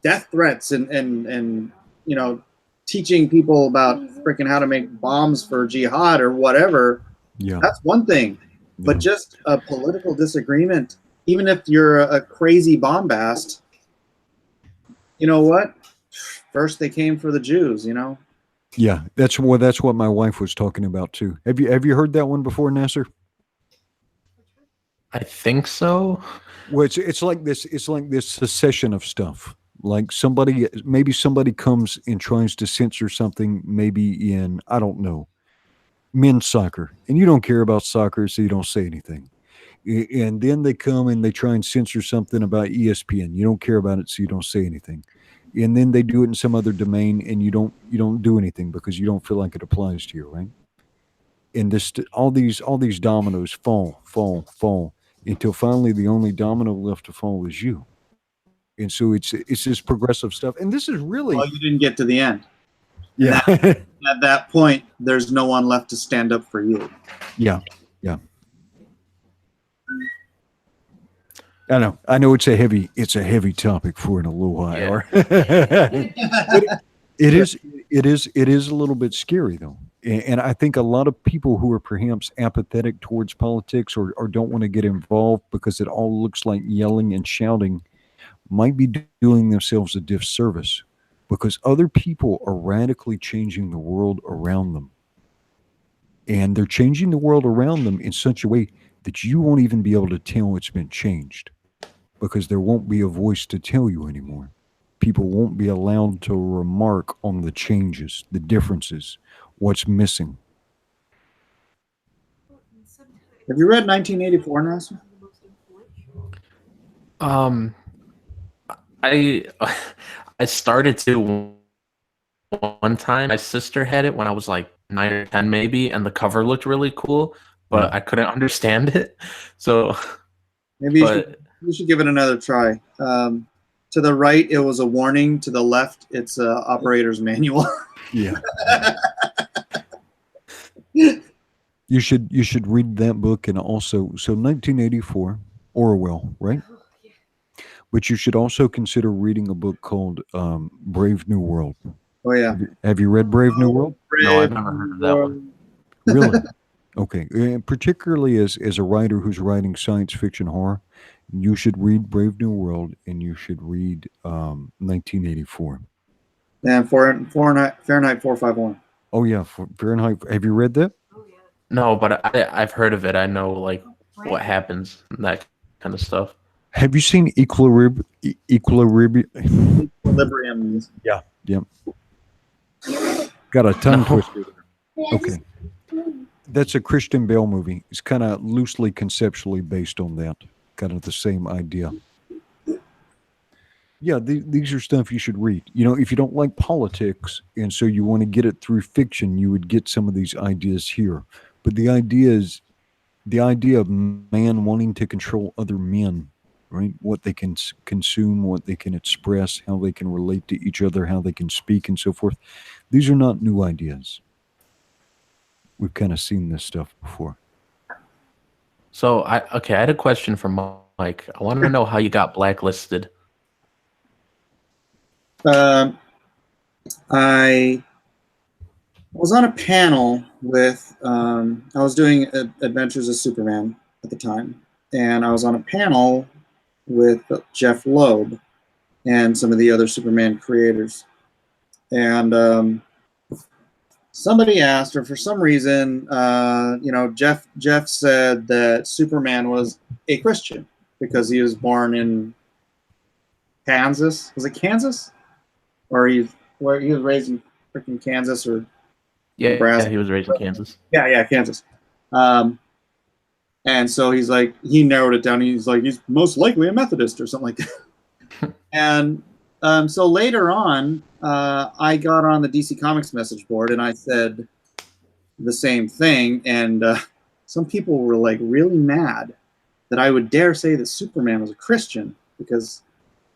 death threats and teaching people about freaking how to make bombs for jihad or whatever, that's one thing. But just a political disagreement, even if you're a crazy bombast, you know what? First they came for the Jews, Yeah, that's what my wife was talking about too. Have you heard that one before, Nasser? I think so. Well, it's like this secession of stuff. Like maybe somebody comes and tries to censor something, maybe in, I don't know, men's soccer, and you don't care about soccer, so you don't say anything. And then they come and they try and censor something about ESPN. You don't care about it, so you don't say anything. And then they do it in some other domain, and you don't do anything because you don't feel like it applies to you, right? And all these dominoes fall until finally the only domino left to fall is you. And so it's this progressive stuff. And this is really, well, you didn't get to the end. Yeah. At that point, there's no one left to stand up for you. Yeah. I know it's a heavy topic for an Aloha Yeah. hour. But it is a little bit scary though. And I think a lot of people who are perhaps apathetic towards politics or don't want to get involved because it all looks like yelling and shouting might be doing themselves a disservice because other people are radically changing the world around them. And they're changing the world around them in such a way that you won't even be able to tell it's been changed because there won't be a voice to tell you anymore. People won't be allowed to remark on the changes, the differences, what's missing. Have you read 1984, Nasser? I I started to one time. My sister had it when I was like 9 or 10, maybe, and the cover looked really cool, but I couldn't understand it. So, Maybe you should give it another try. To the right, it was a warning. To the left, it's a operator's manual. Yeah. You should read that book and also 1984 Orwell, right? But you should also consider reading a book called Brave New World. Oh yeah. Have you read Brave New World? no, I've never heard of that one. Really? Okay. And particularly as a writer who's writing science fiction horror, you should read Brave New World and you should read 1984. And Fahrenheit 451. Oh yeah, Fahrenheit. Have you read that? No, but I've heard of it. I know like what happens and that kind of stuff. Have you seen Equilibrium? Equilibrium. Yeah. Yep. Got a tongue twister there. Okay. That's a Christian Bale movie. It's kind of loosely conceptually based on that. Kind of the same idea. Yeah, these are stuff you should read. You know, if you don't like politics and so you want to get it through fiction, you would get some of these ideas here. But the idea of man wanting to control other men, right? What they can consume, what they can express, how they can relate to each other, how they can speak and so forth. These are not new ideas. We've kind of seen this stuff before. So I had a question for Mike. I wanted to know how you got blacklisted. I was on a panel with, I was doing Adventures of Superman at the time, and I was on a panel with Jeff Loeb and some of the other Superman creators. And somebody asked, or for some reason, Jeff said that Superman was a Christian because he was born in Kansas. Was it Kansas? Or he was raised in freaking Kansas or Nebraska? Yeah, he was raised in Kansas. Yeah, Kansas. And so he's like, he narrowed it down. He's like, he's most likely a Methodist or something like that. And so later on, I got on the DC Comics message board and I said the same thing. And some people were like really mad that I would dare say that Superman was a Christian because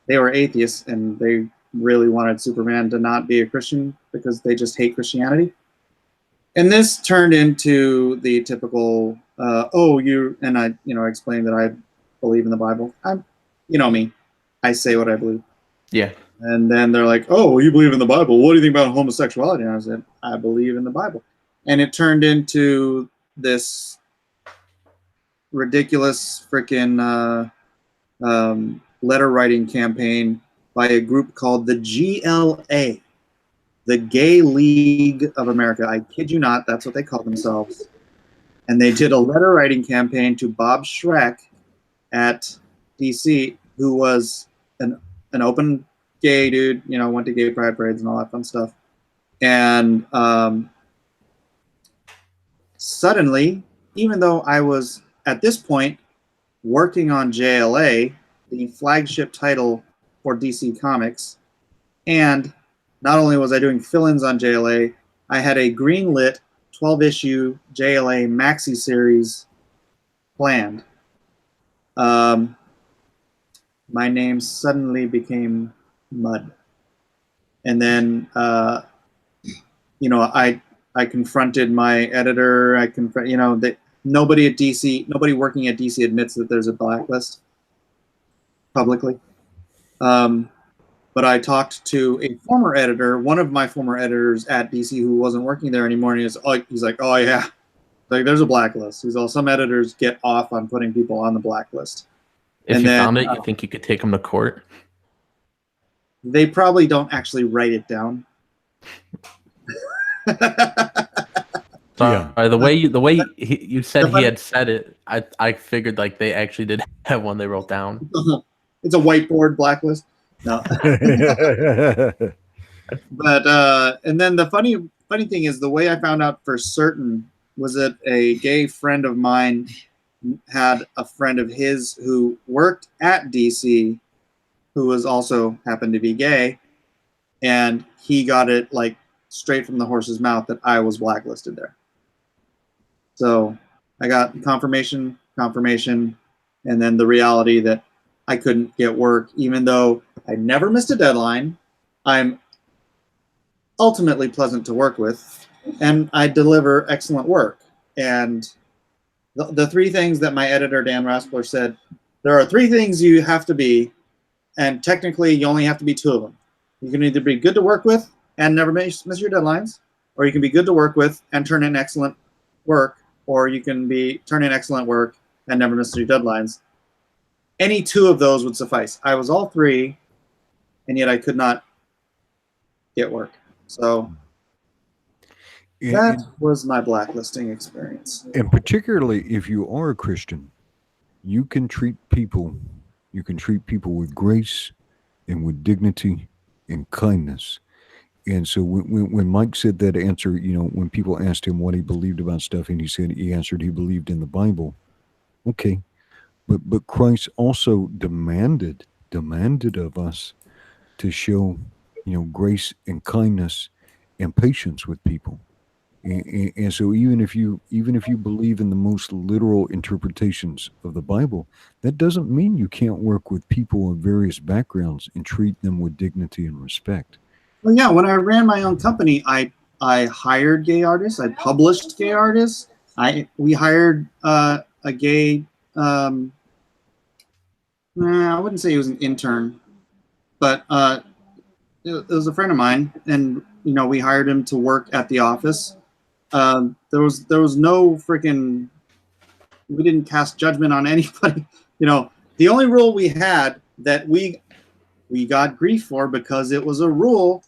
they were atheists and they really wanted Superman to not be a Christian because they just hate Christianity. And this turned into the typical, I explained that I believe in the Bible. You know me, I say what I believe. Yeah. And then they're like, oh, you believe in the Bible. What do you think about homosexuality? And I said, I believe in the Bible. And it turned into this ridiculous freaking letter writing campaign by a group called the GLA, the Gay League of America. I kid you not, that's what they call themselves. And they did a letter writing campaign to Bob Schreck at DC, who was an open gay dude, went to gay pride parades and all that fun stuff. And suddenly, even though I was at this point working on JLA, the flagship title for DC Comics, and not only was I doing fill-ins on JLA, I had a greenlit 12-issue JLA maxi series planned. My name suddenly became Mud. And then, I confronted my editor. Nobody working at DC admits that there's a blacklist. publicly. But I talked to a former editor, one of my former editors at DC, who wasn't working there anymore, and he's like, oh yeah, like there's a blacklist. He's all, some editors get off on putting people on the blacklist. If And you then, found it, you think you could take them to court? They probably don't actually write it down. Sorry, Yeah. the way you said he had said it, I figured like they actually did have one they wrote down. It's a whiteboard blacklist. No. But and then the funny thing is, the way I found out for certain was that a gay friend of mine had a friend of his who worked at DC, who was also happened to be gay, and he got it like straight from the horse's mouth that I was blacklisted there. So I got confirmation, and then the reality that I couldn't get work, even though I never missed a deadline. I'm ultimately pleasant to work with, and I deliver excellent work. And the three things that my editor, Dan Raspler, said, there are three things you have to be, and technically you only have to be two of them. You can either be good to work with and never miss your deadlines, or you can be good to work with and turn in excellent work, or you can be turn in excellent work and never miss your deadlines. Any two of those would suffice. I was all three, and yet I could not get work. So that was my blacklisting experience. And particularly if you are a Christian, you can treat people with grace and with dignity and kindness. And so when Mike said that answer, when people asked him what he believed about stuff, and he answered he believed in the Bible. Okay, but Christ also demanded of us to show, grace and kindness and patience with people. And so even if you believe in the most literal interpretations of the Bible, that doesn't mean you can't work with people of various backgrounds and treat them with dignity and respect. Well, yeah, when I ran my own company, I hired gay artists. I published gay artists. We hired a gay. I wouldn't say he was an intern, but it was a friend of mine, and we hired him to work at the office. There was no freaking. We didn't cast judgment on anybody. The only rule we had that we got grief for, because it was a rule,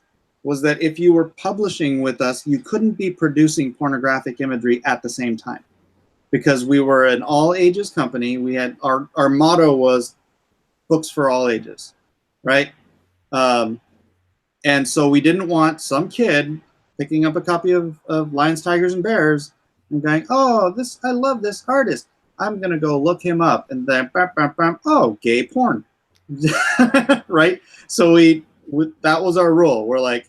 was that if you were publishing with us, you couldn't be producing pornographic imagery at the same time, because we were an all ages company. We had our motto was books for all ages, right? And so we didn't want some kid picking up a copy of Lions, Tigers, and Bears and going, oh, I love this artist. I'm going to go look him up. And then, oh, gay porn. Right? So that was our rule. We're like,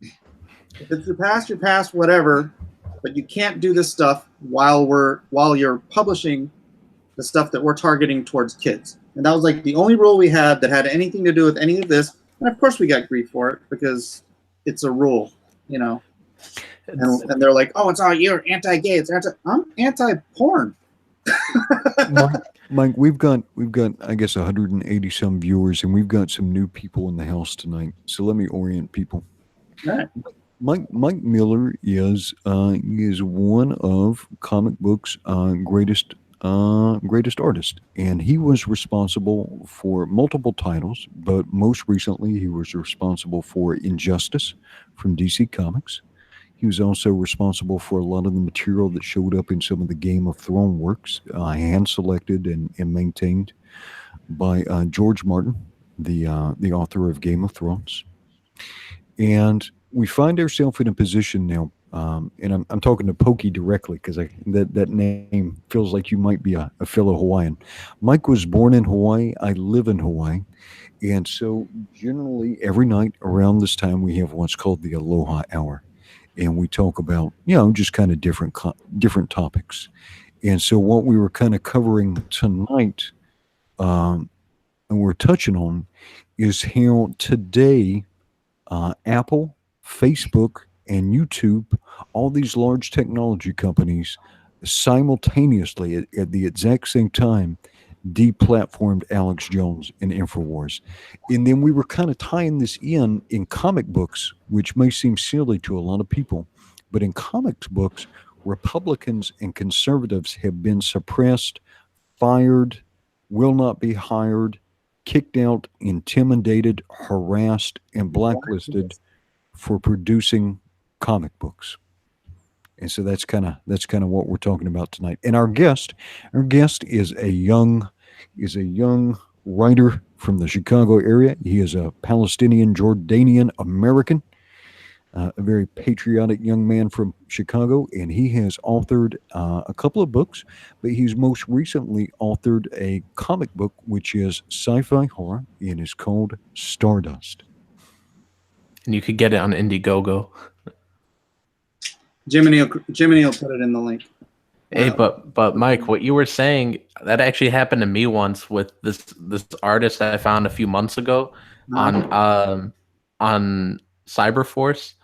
if it's your past, whatever, but you can't do this stuff while you're publishing the stuff that we're targeting towards kids. And that was like the only rule we had that had anything to do with any of this. And of course we got grief for it, because it's a rule, And they're like, oh, it's all, you're anti-gay. I'm anti-porn. Mike, we've got I guess 180 some viewers, and we've got some new people in the house tonight. So let me orient people. All right. Mike Miller is one of comic books' greatest artist, and he was responsible for multiple titles, but most recently he was responsible for Injustice from DC Comics. He was also responsible for a lot of the material that showed up in some of the Game of Thrones works, hand-selected and maintained by George Martin, the author of Game of Thrones. And we find ourselves in a position now, and I'm talking to Pokey directly, because that name feels like you might be a fellow Hawaiian. Mike was born in Hawaii. I live in Hawaii. And so generally every night around this time we have what's called the Aloha Hour. And we talk about, just kind of different topics. And so what we were kind of covering tonight, and we're touching on, is how today Apple, Facebook, and YouTube, all these large technology companies, simultaneously at the exact same time, deplatformed Alex Jones in InfoWars. And then we were kind of tying this in comic books, which may seem silly to a lot of people, but in comic books, Republicans and conservatives have been suppressed, fired, will not be hired, kicked out, intimidated, harassed, and blacklisted for producing comic books. And so that's kind of what we're talking about tonight. And our guest is a young writer from the Chicago area. He is a Palestinian Jordanian American, a very patriotic young man from Chicago, and he has authored a couple of books, but he's most recently authored a comic book which is sci-fi horror and is called Stardust. And you could get it on Indiegogo. Jiminy will put it in the link. Hey, but Mike, what you were saying, that actually happened to me once with this artist that I found a few months ago on Cyberforce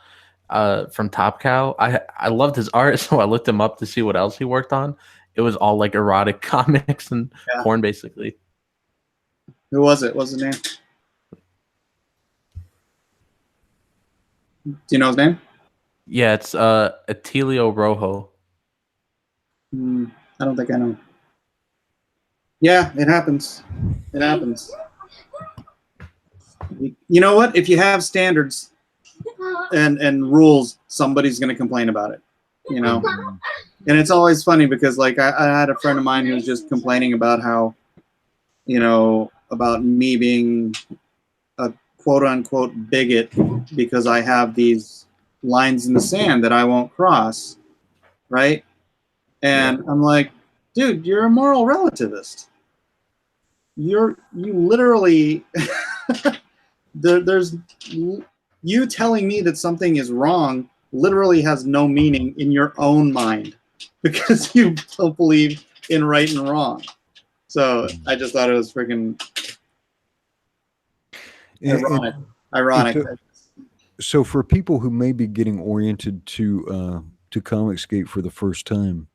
from Top Cow. I loved his art, so I looked him up to see what else he worked on. It was all like erotic comics and porn, basically. Who was it? What's his name? Do you know his name? Yeah, it's Atilio Rojo. I don't think I know. Yeah, it happens. It happens. You know what? If you have standards and rules, somebody's going to complain about it. You know, and it's always funny because, like, I had a friend of mine who was just complaining about how, you know, about me being a quote unquote bigot because I have these lines in the sand that I won't cross, right? And I'm like, dude, you're a moral relativist. You literally there's you telling me that something is wrong literally has no meaning in your own mind because you don't believe in right and wrong. So I just thought it was freaking ironic. So for people who may be getting oriented to Comicsgate for the first time,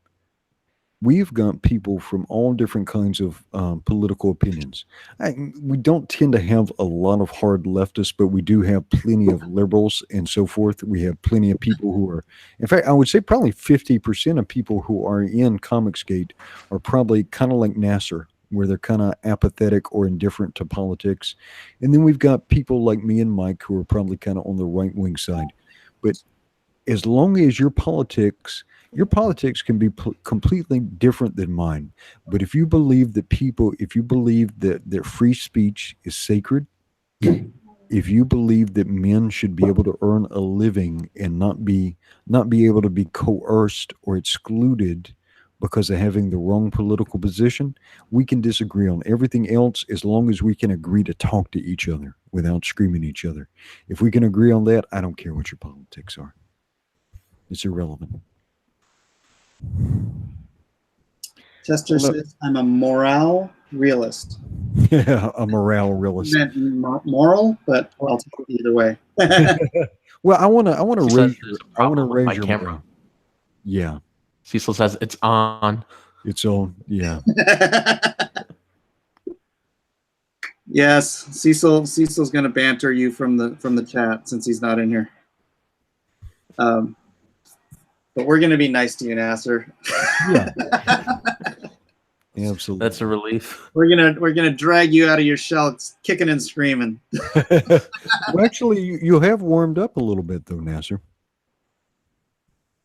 we've got people from all different kinds of political opinions. We don't tend to have a lot of hard leftists, but we do have plenty of liberals and so forth. We have plenty of people who are, in fact, I would say probably 50% of people who are in Comicsgate are probably kind of like Nasser, where they're kind of apathetic or indifferent to politics. And then we've got people like me and Mike who are probably kind of on the right-wing side. But as long as your politics can be completely different than mine. But if you believe that that free speech is sacred, if you believe that men should be able to earn a living and not be able to be coerced or excluded because of having the wrong political position, we can disagree on everything else as long as we can agree to talk to each other without screaming at each other. If we can agree on that, I don't care what your politics are. It's irrelevant. Chester says, I'm a morale realist. Yeah, a morale realist. Moral, but I'll take it either way. Well, I want to raise your camera. Yeah. Cecil says it's on. It's on. Yeah. Yes, Cecil's going to banter you from the chat since he's not in here. But we're going to be nice to you, Nasser. Yeah. Absolutely. That's a relief. We're gonna drag you out of your shell, kicking and screaming. Well, actually, you have warmed up a little bit, though, Nasser.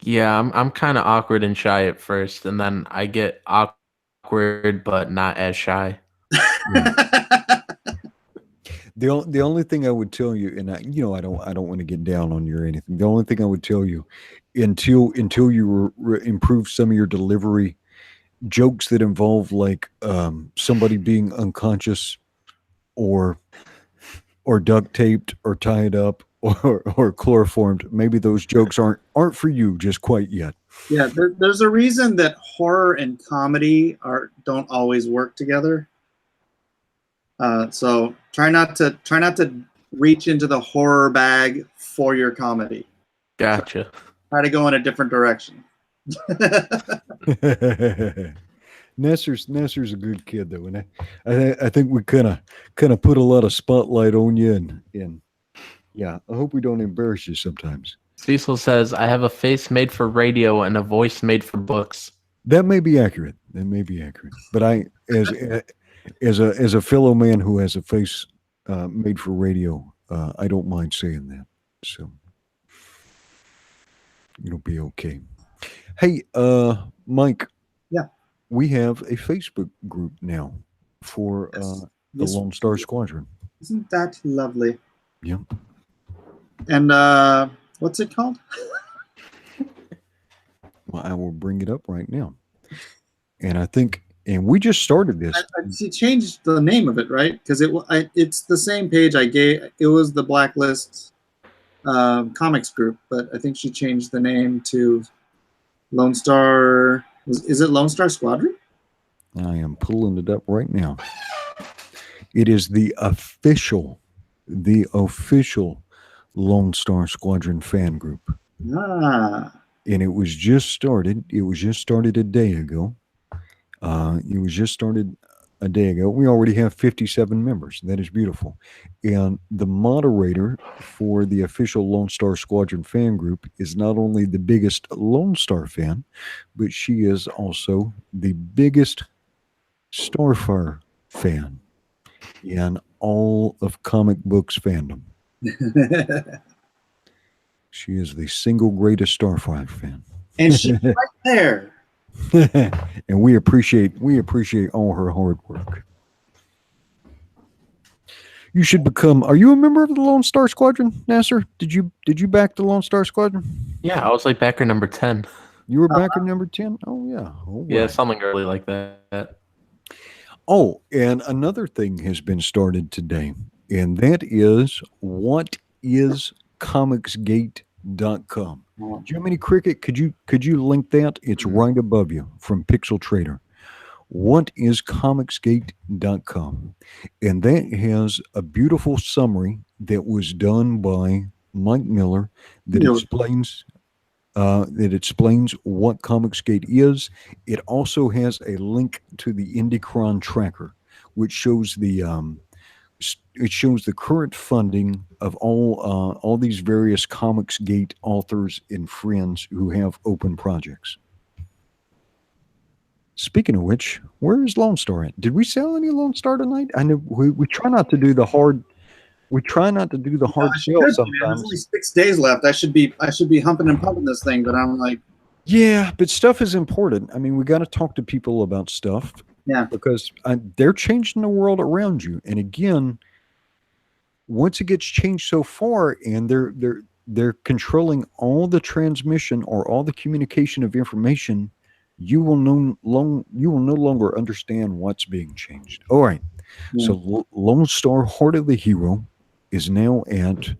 Yeah, I'm kind of awkward and shy at first, and then I get awkward but not as shy. The only thing I would tell you, and I don't want to get down on you or anything. The only thing I would tell you, until you improve some of your delivery, jokes that involve like somebody being unconscious, or duct taped, or tied up, or chloroformed, maybe those jokes aren't for you just quite yet. Yeah, there's a reason that horror and comedy don't always work together. So try not to reach into the horror bag for your comedy. Gotcha. Try to go in a different direction. Nasser's a good kid though, and I think we kind of put a lot of spotlight on you, and yeah, I hope we don't embarrass you sometimes. Cecil says, I have a face made for radio and a voice made for books. That may be accurate. That may be accurate. But I, as a fellow man who has a face made for radio, I don't mind saying that. So it'll be okay. Hey, Mike. Yeah. We have a Facebook group now for Yes. the Yes. Lone Star Squadron. Isn't that lovely? Yeah. And what's it called? Well, I will bring it up right now. And I think, and we just started this. She changed the name of it, right? Because it's the same page I gave. It was the Blacklist comics group, but I think she changed the name to Lone Star. Is it Lone Star Squadron? I am pulling it up right now. It is the official Lone Star Squadron fan group. Ah. And it was just started. It was just started a day ago. It was just started a day ago. We already have 57 members. That is beautiful. And the moderator for the official Lone Star Squadron fan group is not only the biggest Lone Star fan, but she is also the biggest Starfire fan in all of comic books fandom. She is the single greatest Starfire fan. And she's right there. And we appreciate all her hard work. You should become. Are you a member of the Lone Star Squadron, Nasser? Did you back the Lone Star Squadron? Yeah, I was like backer number 10. You were backer number 10? Oh yeah. All Yeah, right. something early like that. Oh, and another thing has been started today, and that is whatiscomicsgate.com. Do you have any cricket? Could you link that? It's right above you from Pixel Trader. Whatiscomicsgate.com. And that has a beautiful summary that was done by Mike Miller that explains what Comicsgate is. It also has a link to the Indicron tracker, which shows the current funding of all these various Comicsgate authors and friends who have open projects. Speaking of which, where is Lone Star at? Did we sell any Lone Star tonight? I know we try not to do the hard. We try not to do the hard sell There's sometimes. only 6 days left. I should be humping and pumping this thing, but I'm like, yeah, but stuff is important. I mean, we got to talk to people about stuff. Yeah, because they're changing the world around you. And again, once it gets changed so far, and they're controlling all the transmission or all the communication of information, you will no longer understand what's being changed. All right. Yeah. So Lone Star Heart of the Hero is now at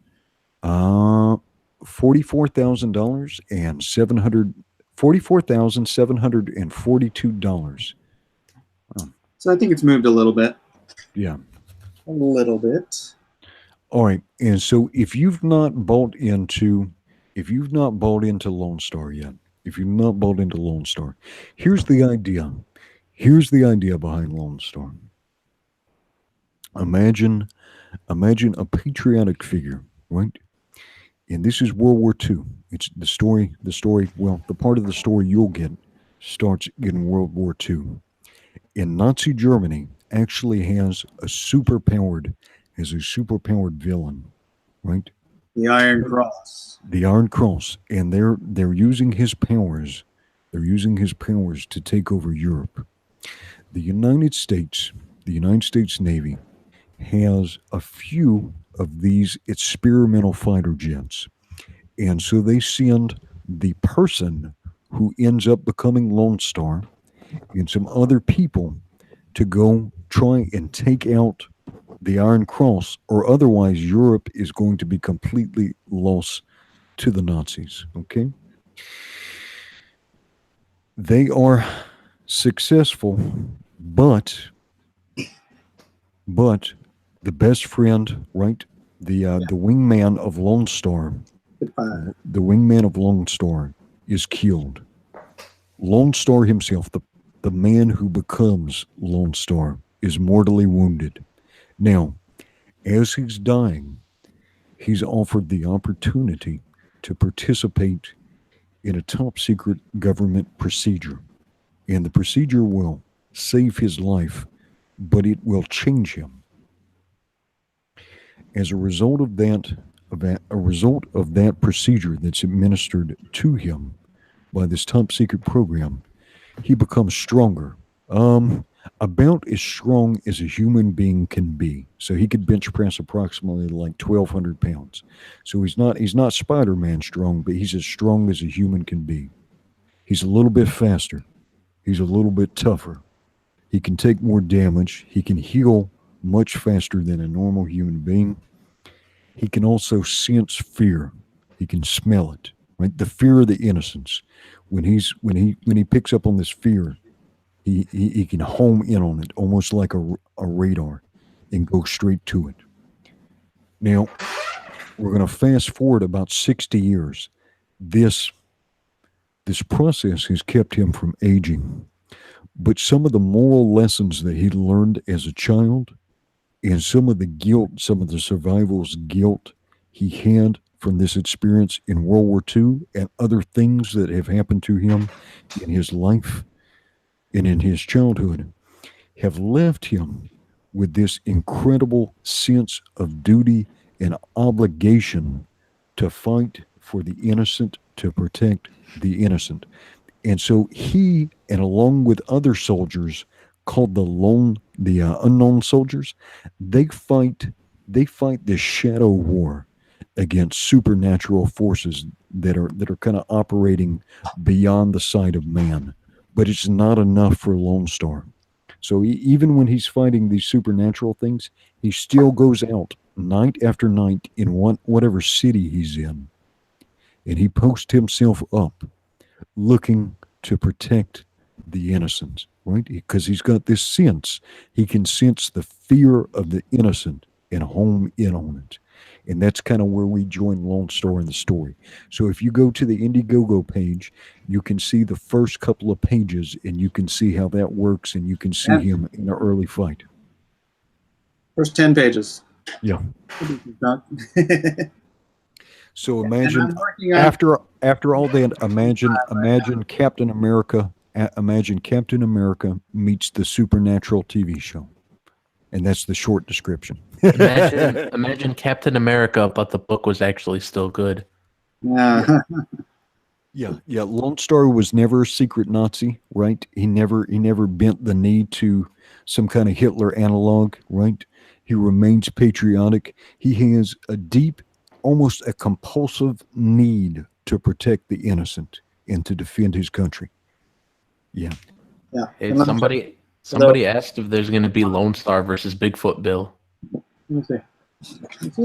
$44,000 and $44,742. so I think it's moved a little bit. Yeah. A little bit. All right. And so if you've not bought into Lone Star yet, here's the idea. Here's the idea behind Lone Star. Imagine a patriotic figure, right? And this is World War II. It's the story, well, the part of the story you'll get starts in World War II. And Nazi Germany actually has a superpowered villain, right? The Iron Cross. The Iron Cross. And they're using his powers. They're using his powers to take over Europe. The United States Navy has a few of these experimental fighter jets. And so they send the person who ends up becoming Lone Star and some other people to go try and take out the Iron Cross, or otherwise Europe is going to be completely lost to the Nazis. Okay? They are successful, but the best friend, right? The wingman of Lone Star, the wingman of Lone Star is killed. Lone Star himself, the man who becomes Lone Star is mortally wounded. Now, as he's dying, he's offered the opportunity to participate in a top secret government procedure. And the procedure will save his life, but it will change him. As a result of that procedure that's administered to him by this top secret program, he becomes stronger. About as strong as a human being can be. So he could bench press approximately like 1,200 pounds. So he's not Spider-Man strong, but he's as strong as a human can be. He's a little bit faster. He's a little bit tougher. He can take more damage. He can heal much faster than a normal human being. He can also sense fear. He can smell it, right? The fear of the innocents. When he picks up on this fear, he can home in on it almost like a radar and go straight to it. Now, we're going to fast forward about 60 years. This process has kept him from aging. But some of the moral lessons that he learned as a child and some of the survival's guilt he had from this experience in World War II and other things that have happened to him in his life and in his childhood have left him with this incredible sense of duty and obligation to fight for the innocent, to protect the innocent. And so he, and along with other soldiers called the unknown soldiers, they fight this shadow war against supernatural forces that are kind of operating beyond the sight of man. But it's not enough for Lone Star. So even when he's fighting these supernatural things, he still goes out night after night in whatever city he's in, and he posts himself up looking to protect the innocent, right? Because he's got this sense. He can sense the fear of the innocent and home in on it. And that's kind of where we join Lone Star in the story. So if you go to the Indiegogo page, you can see the first couple of pages and you can see how that works and you can see him in the early fight. First 10 pages. Yeah. So imagine after all that, imagine Captain America. Imagine Captain America meets the Supernatural TV show, and that's the short description. Imagine Captain America, but the book was actually still good. Yeah. Yeah. Lone Star was never a secret Nazi, right? He never bent the knee to some kind of Hitler analog, right? He remains patriotic. He has a deep, almost a compulsive need to protect the innocent and to defend his country. Yeah. Hey, somebody asked if there's going to be Lone Star versus Bigfoot Bill. Let me see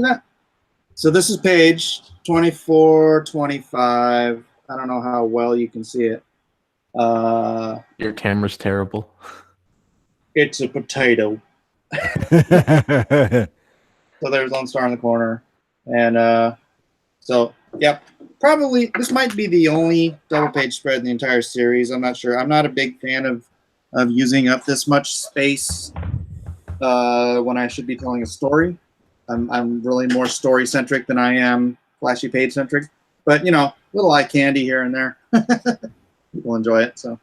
that? So this is page 24, 25. I don't know how well you can see it. Your camera's terrible. It's a potato. So there's Lone Star in the corner. And so, yep. Probably, this might be the only double-page spread in the entire series. I'm not sure. I'm not a big fan of using up this much space when I should be telling a story. I'm really more story-centric than I am flashy page-centric. But, you know, little eye candy here and there. People enjoy it, so.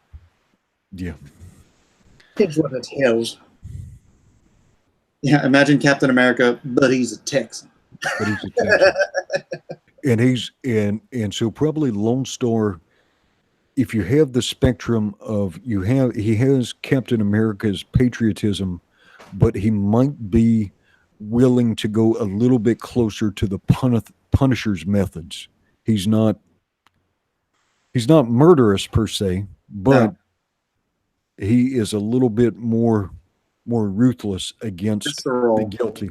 Yeah. Here's what it is. Yeah, imagine Captain America, but he's a Texan. And so probably Lone Star, if you have the spectrum of he has Captain America's patriotism, but he might be willing to go a little bit closer to the Punisher's methods. He's not murderous per se, but he is a little bit more ruthless against the guilty.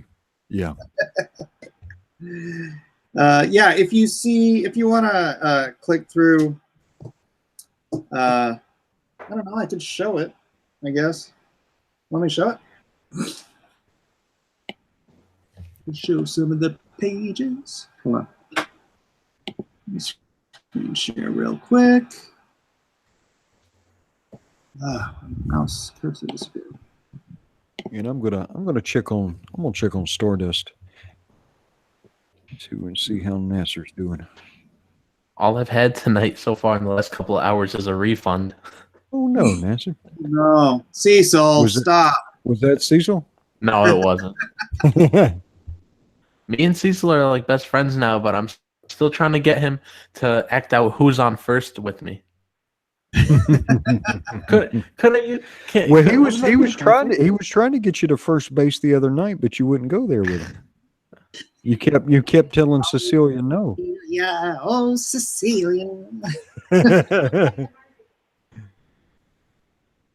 Yeah. If you want to click through, I don't know, I could show it, I guess. Let me show it. Show some of the pages. Hold on. Let me screen share real quick. Mouse cursor disappeared. And I'm gonna check on Stardust to and see how NASA's doing. All I've had tonight so far in the last couple of hours is a refund. Oh no, NASA. No, Cecil, stop. Was that Cecil? No, it wasn't. Me and Cecil are like best friends now, but I'm still trying to get him to act out who's on first with me. Couldn't you? Well, he was trying to get you to first base the other night, but you wouldn't go there with him. You kept telling Cecilia no. Yeah, oh Cecilia.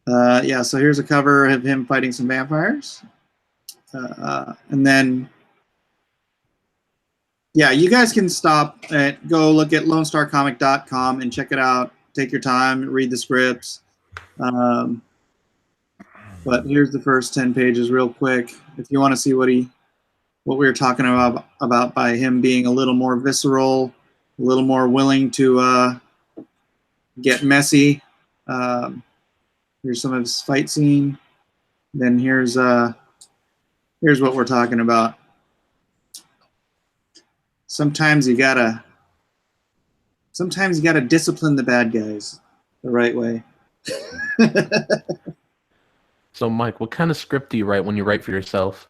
Yeah, so here's a cover of him fighting some vampires. And then, yeah, you guys can stop and go look at LoneStarComic.com and check it out. Take your time, read the scripts. But here's the first 10 pages real quick. If you want to see what we were talking about by him being a little more visceral, a little more willing to get messy. Here's some of his fight scene. Then here's what we're talking about. Sometimes you gotta discipline the bad guys the right way. So, Mike, what kind of script do you write when you write for yourself?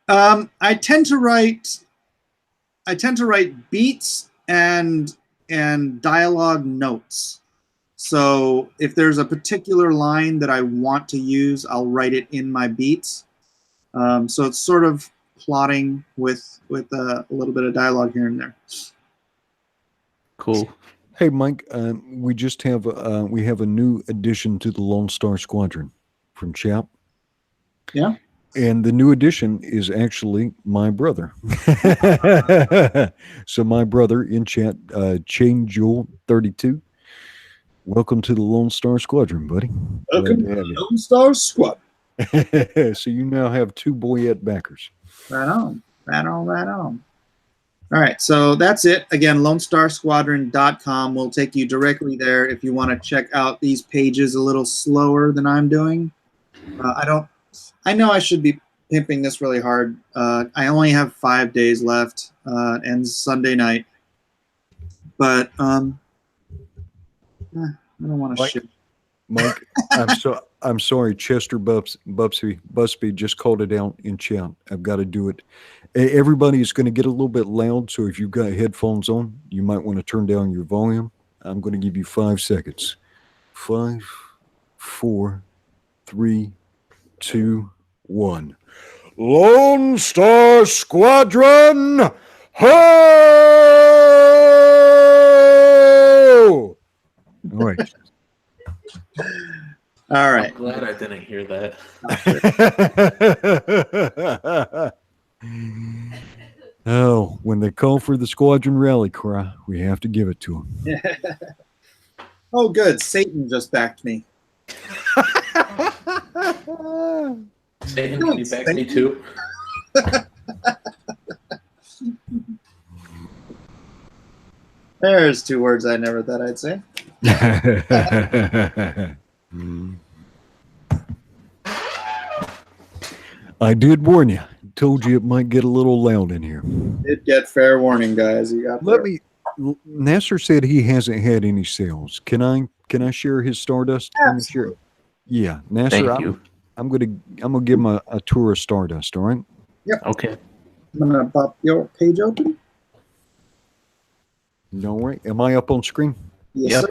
I tend to write beats and dialogue notes. So if there's a particular line that I want to use, I'll write it in my beats. So it's sort of plotting with a little bit of dialogue here and there. Cool. Hey, Mike, we just have we have a new addition to the Lone Star Squadron from Chap. Yeah. And the new addition is actually my brother. So my brother in chat, Chain Jewel 32. Welcome to the Lone Star Squadron, buddy. Welcome to the Lone Star Squadron. So you now have 2 Boyette backers. Right on. Right on, right on. All right, so that's it. Again, LoneStarSquadron.com will take you directly there if you want to check out these pages a little slower than I'm doing. I know I should be pimping this really hard. I only have 5 days left, ends Sunday night. But I don't want to shit. Mike, I'm sorry. Chester Busby just called it out in chat. I've got to do it. Everybody is going to get a little bit loud, so if you've got headphones on, you might want to turn down your volume. I'm going to give you 5 seconds. 5, 4, 3, 2, 1. Lone Star Squadron! Ho! All right. All right. I'm glad I didn't hear that. Oh, when they call for the squadron rally cry, we have to give it to them. Oh, good. Satan just backed me. Satan, can you back me too? There's 2 words I never thought I'd say. I did warn you. Told you it might get a little loud in here. Did get fair warning, guys. You got. Nasser said he hasn't had any sales. Can I share his Stardust? Absolutely. Yeah, Nasser. Thank you. I'm gonna give him a tour of Stardust. All right. Yep. Okay. I'm gonna pop your page open. All right. Am I up on screen? Yes, Yep. sir.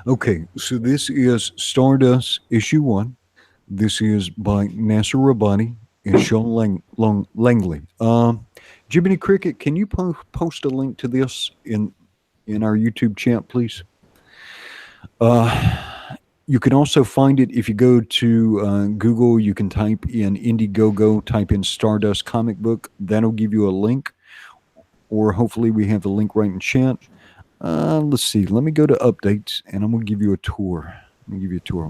Okay. So this is Stardust issue 1. This is by Nasser Rabani and Sean Langley. Jiminy Cricket, can you post a link to this in our YouTube chat, please? You can also find it if you go to Google. You can type in Indiegogo, type in Stardust comic book. That'll give you a link, or hopefully we have the link right in chat. Let's see. Let me go to updates, and I'm going to give you a tour.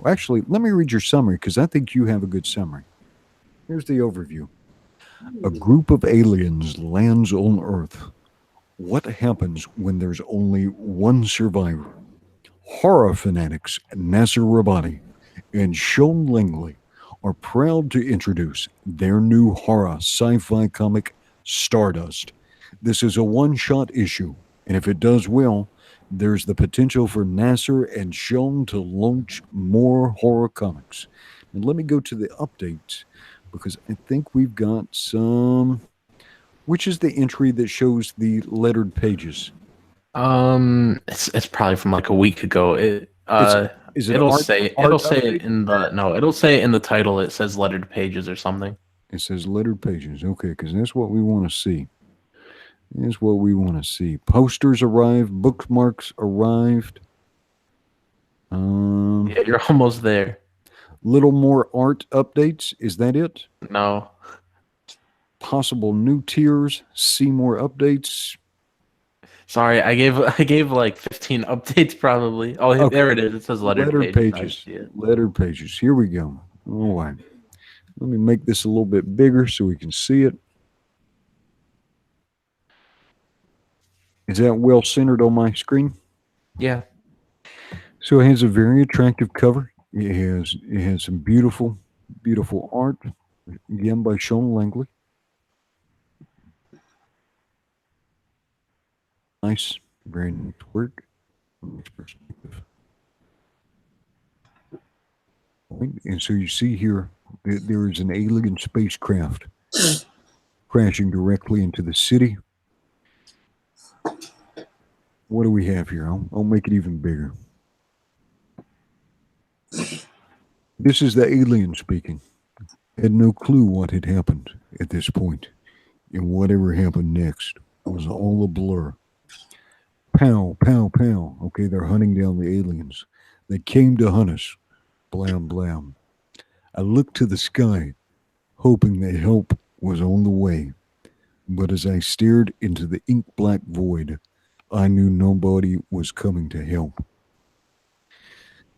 Actually, let me read your summary because I think you have a good summary. Here's the overview. A group of aliens lands on Earth. What happens when there's only one survivor? Horror fanatics Nasser Rabani and Sean Langley are proud to introduce their new horror sci-fi comic, Stardust. This is a one-shot issue, and if it does well, there's the potential for Nasser and Sean to launch more horror comics. And let me go to the updates because I think we've got some. Which is the entry that shows the lettered pages? It's probably from like a week ago. Is it It'll art, say art it'll say update? it in the no, it'll say it in the title. It says lettered pages or something. It says lettered pages. Okay, because that's what we want to see. That's what we want to see. Posters arrived. Bookmarks arrived. Yeah, you're almost there. Little more art updates. Is that it? No. Possible new tiers. See more updates. Sorry, I gave like 15 updates probably. Oh, Okay. there it is. It says lettered pages. I see it. Lettered pages. Here we go. All right. Let me make this a little bit bigger so we can see it. Is that well centered on my screen? Yeah. So it has a very attractive cover. It has some beautiful art, again by Sean Langley. Nice, very nice work. Nice perspective. And so you see here that there is an alien spacecraft crashing directly into the city. What do we have here? I'll make it even bigger. This is the alien speaking. Had no clue what had happened at this point, and whatever happened next was all a blur. Pow, pow, pow. Okay, they're hunting down the aliens. They came to hunt us. Blam, blam. I looked to the sky, hoping that help was on the way. But as I stared into the ink-black void, I knew nobody was coming to help.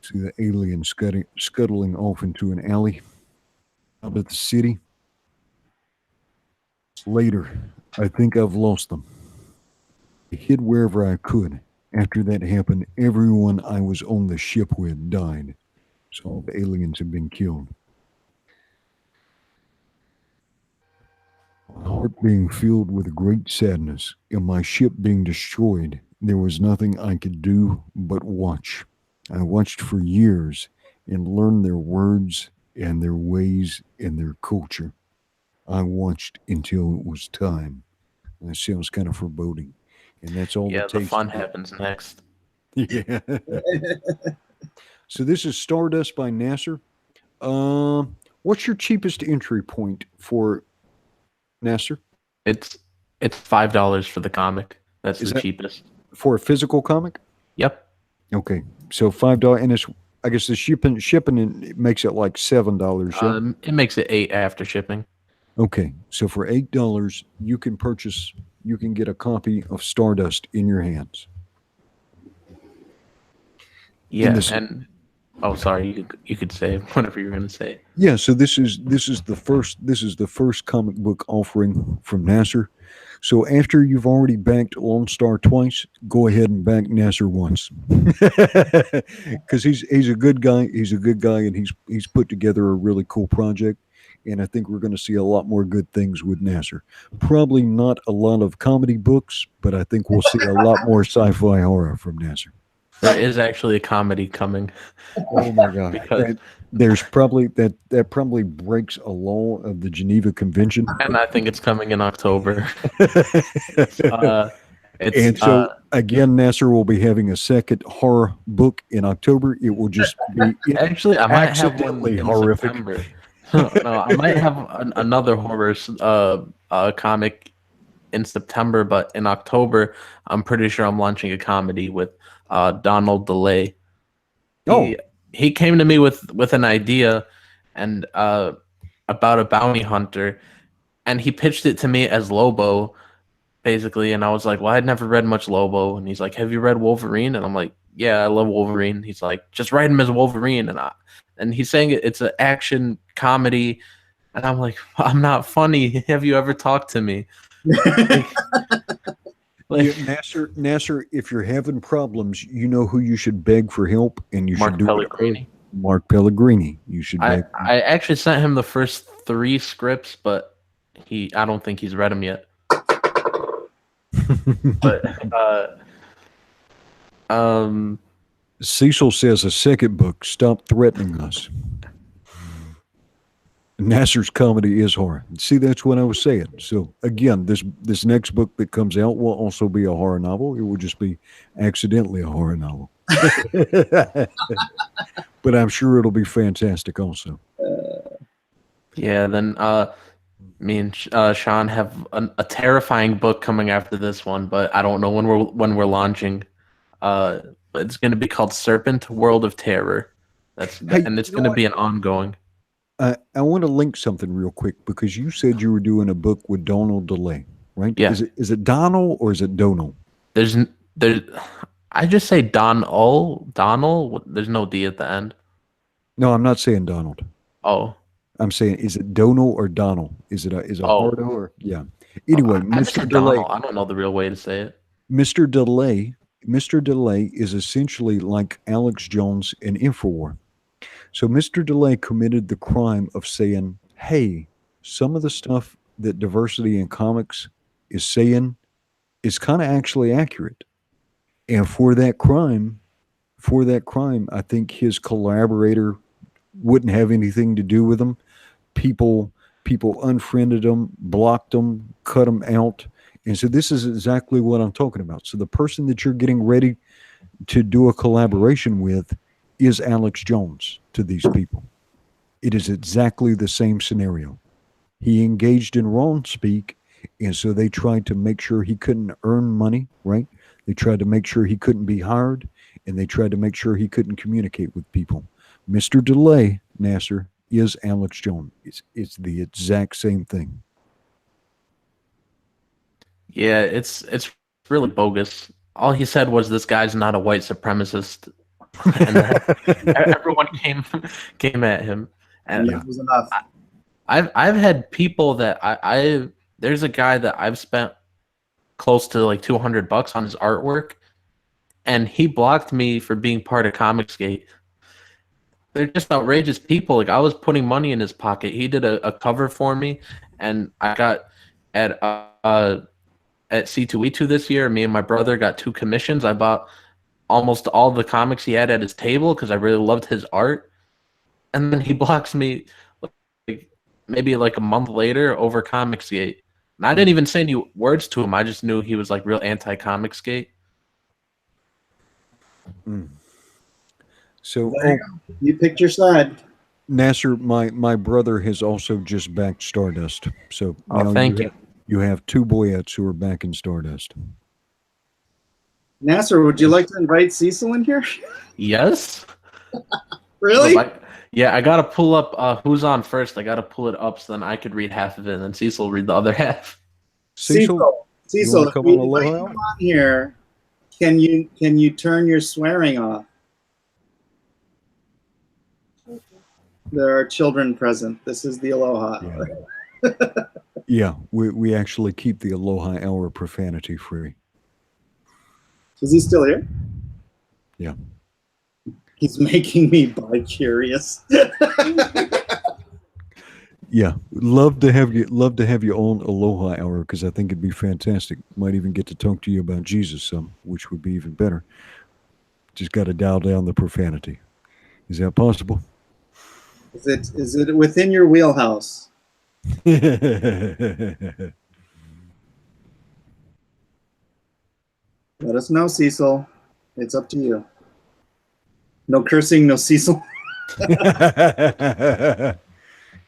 See the alien scuttling off into an alley out of the city. Later, I think I've lost them. I hid wherever I could. After that happened, everyone I was on the ship with died. So all the aliens have been killed. My heart being filled with great sadness and my ship being destroyed, there was nothing I could do but watch. I watched for years and learned their words and their ways and their culture. I watched until it was time. That sounds kind of foreboding. And that's all Yeah, it the takes. fun happens next. Yeah. So this is Stardust by Nasser. What's your cheapest entry point for Nasser? It's $5 for the comic. That's Is the that- cheapest. For a physical comic? Yep. Okay. So $5, and it's, I guess the shipping it makes it like $7. Yeah? It makes it 8 after shipping. Okay. So for $8, you can get a copy of Stardust in your hands. Yeah, and oh, sorry, you could say whatever you're going to say. Yeah, so this is the first comic book offering from Nasser. So after you've already backed LONESTAR twice, go ahead and back Nasser once, because he's a good guy. He's a good guy, and he's put together a really cool project. And I think we're going to see a lot more good things with Nasser. Probably not a lot of comedy books, but I think we'll see a lot more sci-fi horror from Nasser. There is actually a comedy coming. Oh my god! Because there's probably that probably breaks a law of the Geneva Convention. and I think it's coming in October. And so again, Nasser will be having a second horror book in October. It will just be actually I might have one accidentally in horrific. September. No, I might have another horror comic in September, but in October, I'm pretty sure I'm launching a comedy with Donald DeLay. He came to me with an idea and about a bounty hunter, and he pitched it to me as Lobo, basically. And I was like, well, I'd never read much Lobo, and he's like, have you read Wolverine? And I'm like, yeah, I love Wolverine. He's like, just write him as Wolverine, and he's saying it's an action comedy, and I'm like, I'm not funny. Have you ever talked to me? Like, Nasser, if you're having problems, you know who you should beg for help, and you Mark should do Pellegrini. it. Mark Pellegrini. You should beg. I actually sent him the first 3 scripts, but I don't think he's read them yet. But Cecil says a second book. Stop threatening us. Nasser's comedy is horror. See, that's what I was saying. So again, this next book that comes out will also be a horror novel. It will just be accidentally a horror novel. But I'm sure it'll be fantastic also. yeah, then me and Sean have a terrifying book coming after this one, but I don't know when we're launching. But it's going to be called Serpent World of Terror. And it's going to be an ongoing. I want to link something real quick because you said you were doing a book with Donald DeLay, right? Yeah. Is it Donald or is it Donald? I just say Donald. There's no D at the end. No, I'm not saying Donald. Oh. I'm saying, is it Donald or Donald? Is it hard or yeah? Anyway, Mr. DeLay. I don't know the real way to say it. Mr. DeLay is essentially like Alex Jones in InfoWars. So Mr. DeLay committed the crime of saying, hey, some of the stuff that diversity in comics is saying is kind of actually accurate. And for that crime, I think his collaborator wouldn't have anything to do with him. People unfriended him, blocked him, cut him out. And so this is exactly what I'm talking about. So the person that you're getting ready to do a collaboration with is Alex Jones to these people. It is exactly the same scenario. He engaged in wrong speak, and so they tried to make sure he couldn't earn money, right? They tried to make sure he couldn't be hired, and they tried to make sure he couldn't communicate with people. Mr. DeLay, Nasser, is Alex Jones. It's the exact same thing. Yeah, it's really bogus. All he said was this guy's not a white supremacist. And then everyone came at him. And It was enough. I've had people that there's a guy that I've spent close to like $200 on his artwork, and he blocked me for being part of Comicsgate. They're just outrageous people. Like, I was putting money in his pocket. He did a cover for me, and I got at C2E2 this year. Me and my brother got 2 commissions. I bought almost all the comics he had at his table because I really loved his art. And then he blocks me maybe like a month later over Comicsgate. And I didn't even say any words to him. I just knew he was like real anti-Comicsgate. So you picked your side. Nasser, my brother has also just backed Stardust. So thank you. You have 2 boyettes who are back in Stardust. Nasser, would you like to invite Cecil in here? Yes. Really? Yeah, I gotta pull up who's on first. I gotta pull it up so then I could read half of it, and then Cecil will read the other half. Cecil, if we invite you on here, can you turn your swearing off? There are children present. This is the Aloha. Yeah, we actually keep the Aloha hour profanity free. Is he still here? Yeah. He's making me bi-curious. Yeah, love to have you on Aloha hour because I think it'd be fantastic. Might even get to talk to you about Jesus some, which would be even better. Just got to dial down the profanity. Is that possible? Is it within your wheelhouse? Let us know, Cecil. It's up to you. No cursing, no Cecil. Is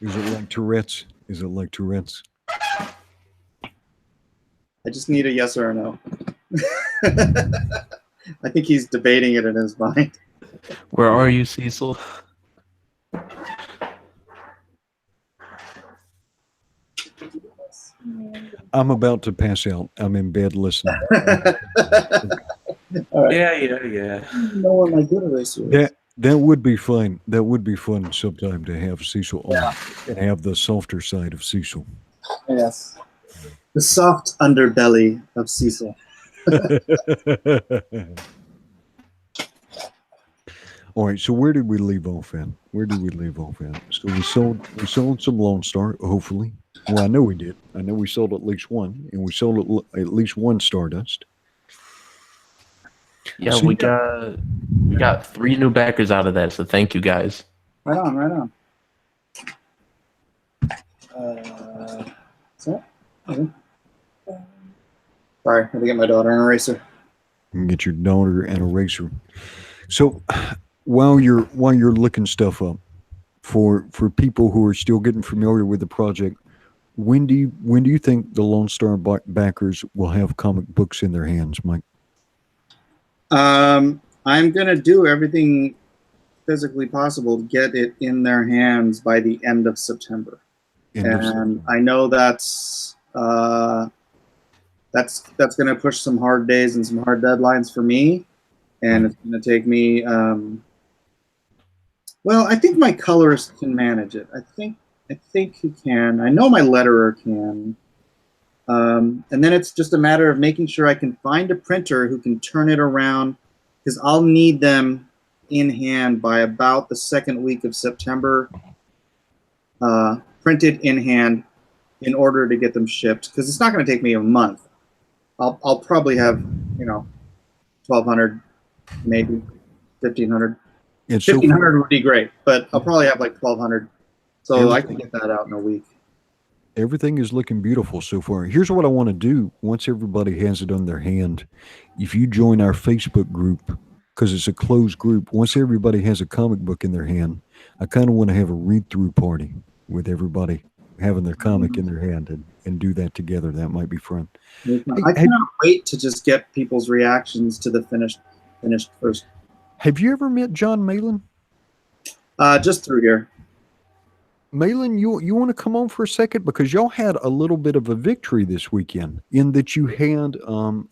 it like Tourette's? I just need a yes or a no. I think he's debating it in his mind. Where are you, Cecil? I'm about to pass out. I'm in bed listening. All right. Yeah. No one like good erasers. That would be fun. That would be fun sometime to have Cecil on and have the softer side of Cecil. Yes. The soft underbelly of Cecil. All right, so where did we leave off at? So we sold some Lone Star, hopefully. Well, I know we did. I know we sold at least one, and we sold at least one Stardust. Yeah, So we got 3 new backers out of that, so thank you guys. Right on, right on. Is that? Okay. Sorry, I had to get my daughter an eraser. You can get your daughter an eraser. So while you're looking stuff up for people who are still getting familiar with the project, when do you think the Lone Star backers will have comic books in their hands, Mike? I'm gonna do everything physically possible to get it in their hands by the end of September. I know that's going to push some hard days and some hard deadlines for me, and it's going to take me. Well, I think my colorist can manage it. I think he can. I know my letterer can. And then it's just a matter of making sure I can find a printer who can turn it around, because I'll need them in hand by about the second week of September. Printed in hand in order to get them shipped, because it's not going to take me a month. I'll probably have 1,200, maybe 1,500. 1,500 would be great, but I'll probably have like 1,200, so I can get that out in a week. Everything is looking beautiful so far. Here's what I want to do once everybody has it on their hand. If you join our Facebook group, because it's a closed group, once everybody has a comic book in their hand, I kind of want to have a read-through party with everybody having their comic in their hand and do that together. That might be fun. I cannot wait to just get people's reactions to the finished first. Have you ever met John Malin? Just through here. Malin, you want to come on for a second? Because y'all had a little bit of a victory this weekend in that you had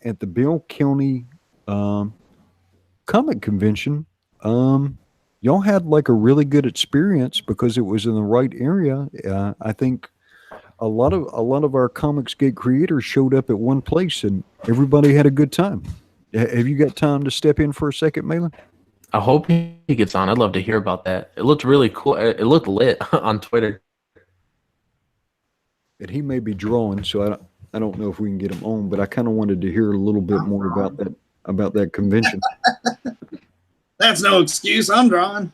at the Bell County Comic Convention, y'all had like a really good experience because it was in the right area. I think a lot of our Comicsgate creators showed up at one place and everybody had a good time. Have you got time to step in for a second, Malin? I hope he gets on. I'd love to hear about that. It looked really cool. It looked lit on Twitter. And he may be drawing, so I don't know if we can get him on, but I kind of wanted to hear a little bit more about that convention. That's no excuse. I'm drawing.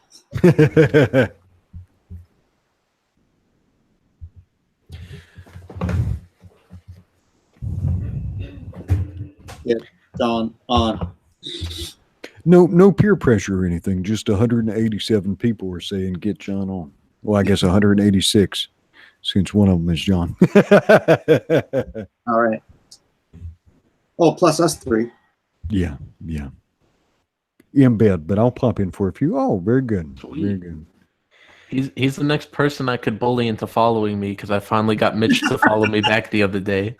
Get John on. No peer pressure or anything. Just 187 people were saying get John on. Well, I guess 186, since one of them is John. All right. Oh, plus us 3. Yeah. In bed, but I'll pop in for a few. Oh, very good. Sweet. Very good. He's the next person I could bully into following me, because I finally got Mitch to follow me back the other day.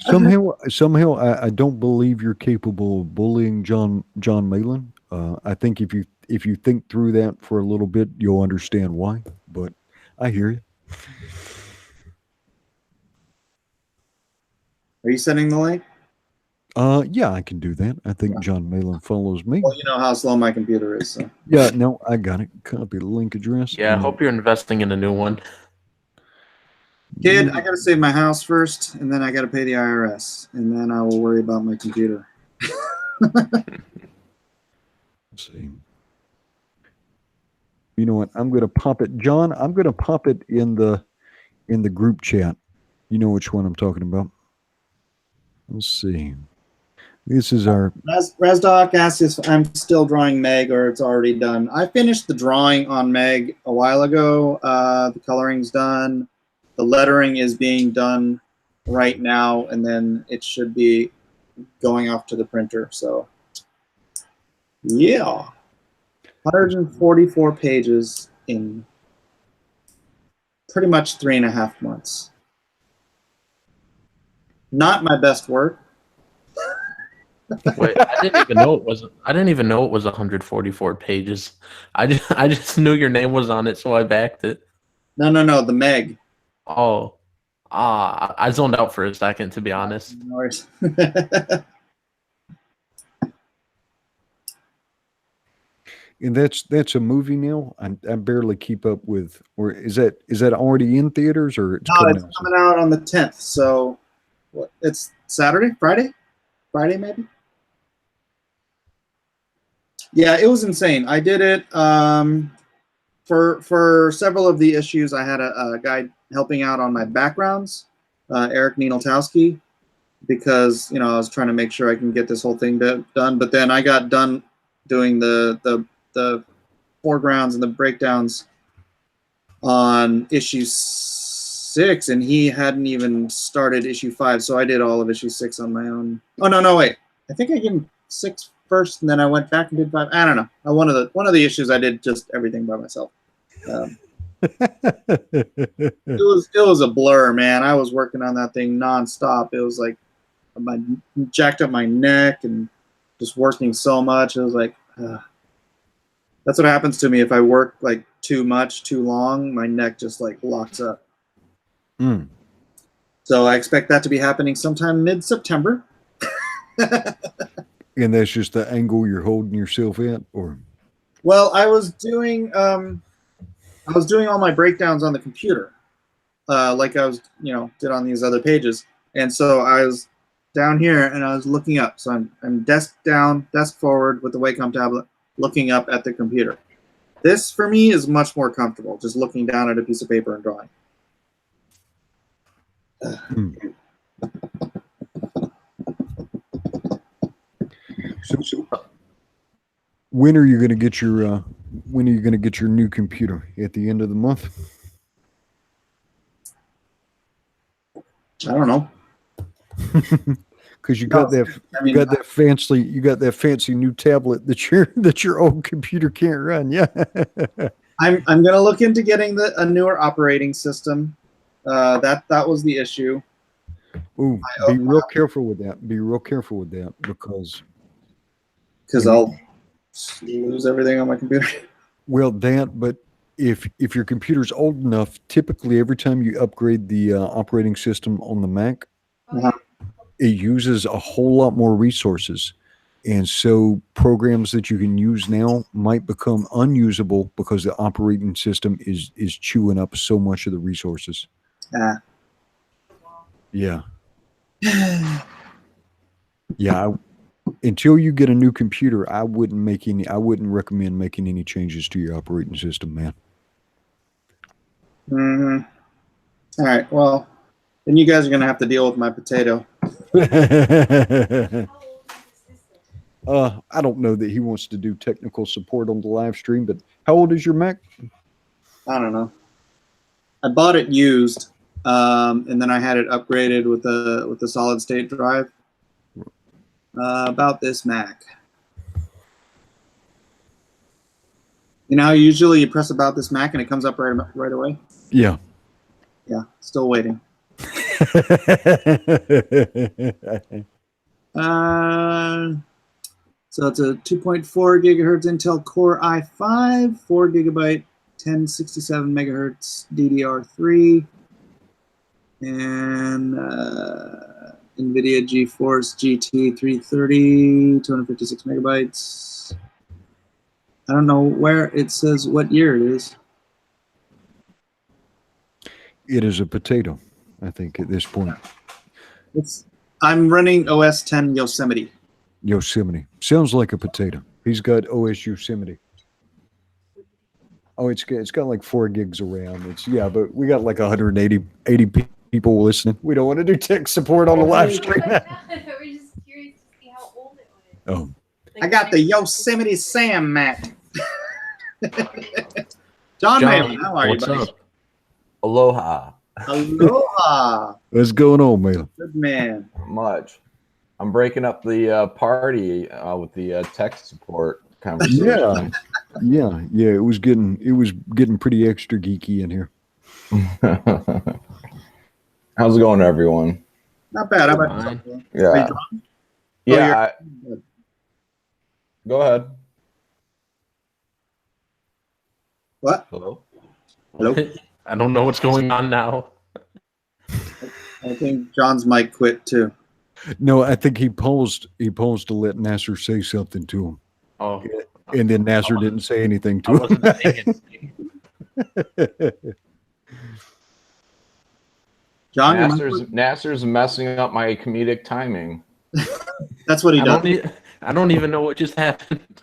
Somehow, I don't believe you're capable of bullying John Malin. I think if you think through that for a little bit, you'll understand why. But I hear you. Are you sending the link? Yeah, I can do that. I think John Malin follows me. Well, you know how slow my computer is. So. Yeah, no, I got it. Copy the link address. Yeah, I hope you're investing in a new one. Kid, I got to save my house first, and then I got to pay the IRS, and then I will worry about my computer. Let's see. You know what? I'm going to pop it, John. I'm going to pop it in the group chat. You know which one I'm talking about. Let's see. This is our Razdoc asks if I'm still drawing Meg or it's already done. I finished the drawing on Meg a while ago. The coloring's done. The lettering is being done right now, and then it should be going off to the printer. So, yeah. 144 pages in pretty much 3.5 months. Not my best work. Wait, I didn't even know it was 144 pages. I just knew your name was on it, so I backed it. No, the Meg. Oh, I zoned out for a second, to be honest. No worries. And that's a movie now. I barely keep up with. Or is that already in theaters or it's No, coming it's out? coming out on the 10th. So, what? It's Saturday, Friday maybe. Yeah, it was insane. I did it for several of the issues. I had a guy helping out on my backgrounds, Eric Nienoltowski, because I was trying to make sure I can get this whole thing done. But then I got done doing the foregrounds and the breakdowns on issue 6, and he hadn't even started issue 5, so I did all of issue 6 on my own. Oh no, wait. I think I gave him 6 first, and then I went back and did 5. I don't know. One of the issues I did just everything by myself. It was a blur, man. I was working on that thing nonstop. It was like I jacked up my neck and just working so much. It was like that's what happens to me if I work like too much, too long. My neck just like locks up. Mm. So I expect that to be happening sometime mid-September. And that's just the angle you're holding yourself at, or? Well, I was doing all my breakdowns on the computer, like I was, did on these other pages. And so I was down here and I was looking up. So I'm desk down, desk forward with the Wacom tablet, looking up at the computer. This for me is much more comfortable, just looking down at a piece of paper and drawing. So when are you going to get your new computer? At the end of the month? I don't know. Because you got that fancy new tablet that your old computer can't run. Yeah. I'm gonna look into getting a newer operating system. That was the issue. Ooh, be real careful with that. Because I'll lose everything on my computer. Well, but if your computer's old enough, typically every time you upgrade the operating system on the Mac, it uses a whole lot more resources. And so programs that you can use now might become unusable because the operating system is chewing up so much of the resources. Yeah. Yeah. Until you get a new computer, I wouldn't recommend making any changes to your operating system, man. All right. Well, then you guys are going to have to deal with my potato. I don't know that he wants to do technical support on the live stream, but how old is your Mac? I don't know. I bought it used, and then I had it upgraded with a solid state drive. About this Mac. Usually you press about this Mac and it comes up right away. Yeah. Yeah, still waiting. So it's a 2.4 gigahertz Intel Core i5, 4 gigabyte, 1067 megahertz DDR3, and NVIDIA GeForce GT 330, 256 megabytes. I don't know where it says what year it is. It is a potato, I think, at this point. I'm running OS 10 Yosemite. Yosemite. Sounds like a potato. He's got OS Yosemite. Oh, it's got like 4 gigs of RAM. But we got like 180 people listening. We don't want to do tech support on the live stream. We're just curious to see how old it was. Oh. I got the Yosemite Sam Mac. John Malin, how are you, buddy? Up? Aloha. Aloha. What's going on, Malin? Good man. Much. I'm breaking up the party with the tech support conversation. Yeah. It was getting pretty extra geeky in here. How's it going, everyone? Not bad. How about you? Yeah. Yeah. Go ahead. What? Hello? Hello? I don't know what's going on now. I think John's mic quit too. No, I think he paused to let Nasser say something to him. Oh, And then Nasser didn't say anything I to wasn't paying him. John, Nasser's messing up my comedic timing. that's what he does. I don't even know what just happened.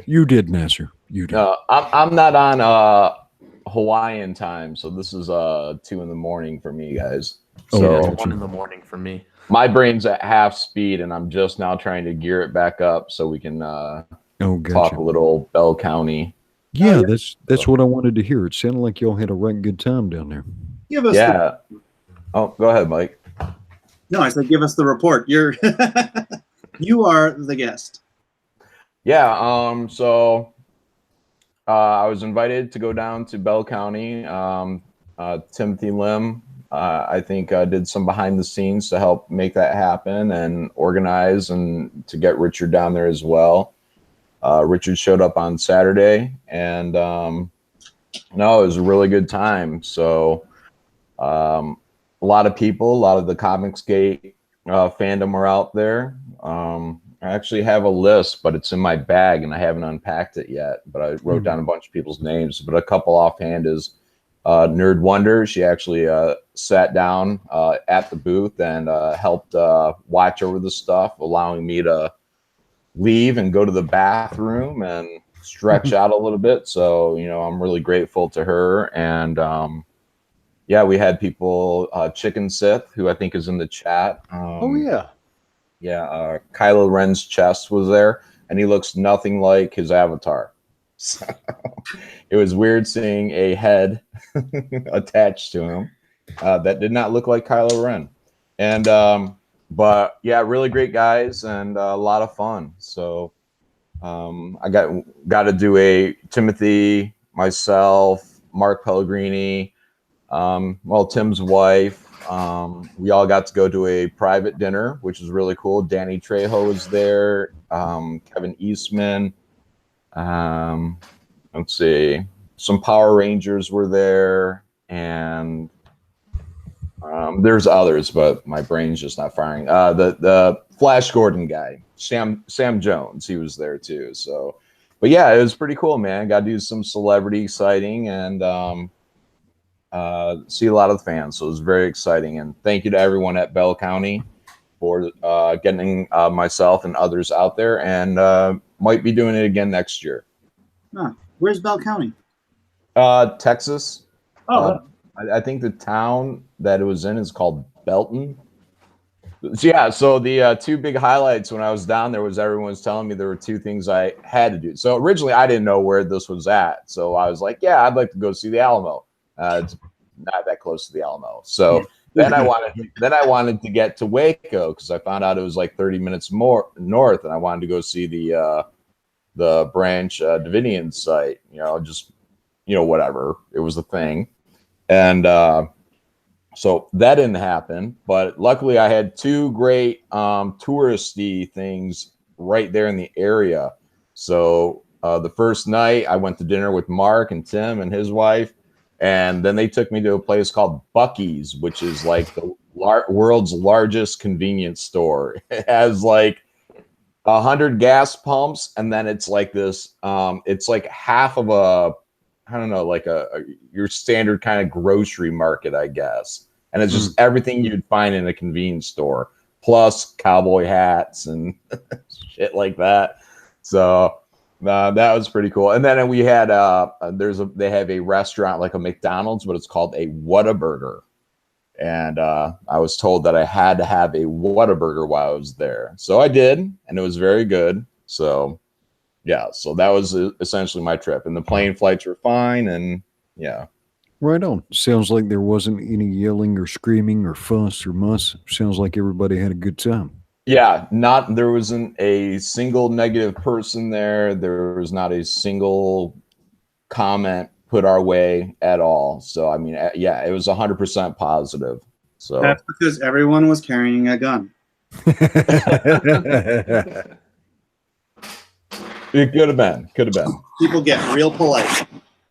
You did, Nasser. You did. No, I'm not on Hawaiian time, so this is 2 in the morning for me, guys. Oh, So yeah, It's 1 in the morning for me. my brain's at half speed, and I'm just now trying to gear it back up so we can talk Gotcha. a little Bell County. Yeah, that's what I wanted to hear. It sounded like y'all had a right good time down there. Give us Yeah. Oh, go ahead, Mike. No, I said give us the report. You are the guest. Yeah. So I was invited to go down to Bell County. Timothy Lim, I think, did some behind the scenes to help make that happen and organize and to get Richard down there as well. Richard showed up on Saturday, and no, it was a really good time. So a lot of people, a lot of the Comicsgate fandom are out there. I actually have a list, but it's in my bag and I haven't unpacked it yet. But I wrote down a bunch of people's names, but a couple offhand is Nerd Wonder. She actually sat down at the booth and helped watch over the stuff, allowing me to leave and go to the bathroom and stretch out a little bit. So, I'm really grateful to her. And yeah, we had people, Chicken Sith, who I think is in the chat. Oh, yeah. Yeah, Kylo Ren's chest was there, and he looks nothing like his avatar. So it was weird seeing a head attached to him that did not look like Kylo Ren. And but yeah, really great guys and a lot of fun. So I got to do a Timothy, myself, Mark Pellegrini, Tim's wife. We all got to go to a private dinner, which was really cool. Danny Trejo was there. Kevin Eastman. Let's see. Some Power Rangers were there, and there's others, but my brain's just not firing. The Flash Gordon guy, Sam Jones, he was there too. So, but yeah, it was pretty cool, man. Got to do some celebrity sighting and see a lot of the fans. So it was very exciting. And thank you to everyone at Bell County for getting myself and others out there, and might be doing it again next year. Huh. Where's Bell County? Texas. Oh, I think the town that it was in is called Belton. Yeah, so the two big highlights when I was down there was everyone was telling me there were two things I had to do. So originally I didn't know where this was at. So I was like, yeah, I'd like to go see the Alamo. It's not that close to the Alamo. So then I wanted to get to Waco because I found out it was like 30 minutes more north, and I wanted to go see the Branch Davidian site. Whatever. It was the thing. And so that didn't happen, but luckily I had two great touristy things right there in the area. So the first night I went to dinner with Mark and Tim and his wife, and then they took me to a place called Buc-ee's, which is like the world's largest convenience store. It has like 100 gas pumps, and then it's like this. It's like half of a, I don't know, like your standard kind of grocery market, I guess. And it's just everything you'd find in a convenience store, plus cowboy hats and shit like that. So that was pretty cool. And then we had they have a restaurant like a McDonald's, but it's called a Whataburger. And I was told that I had to have a Whataburger while I was there. So I did, and it was very good. So yeah, so that was essentially my trip. And the plane flights were fine, and yeah. Right on. Sounds like there wasn't any yelling or screaming or fuss or muss. Sounds like everybody had a good time. Yeah, there wasn't a single negative person there. There was not a single comment put our way at all. So, I mean, yeah, it was 100% positive. So that's because everyone was carrying a gun. It could have been. People get real polite.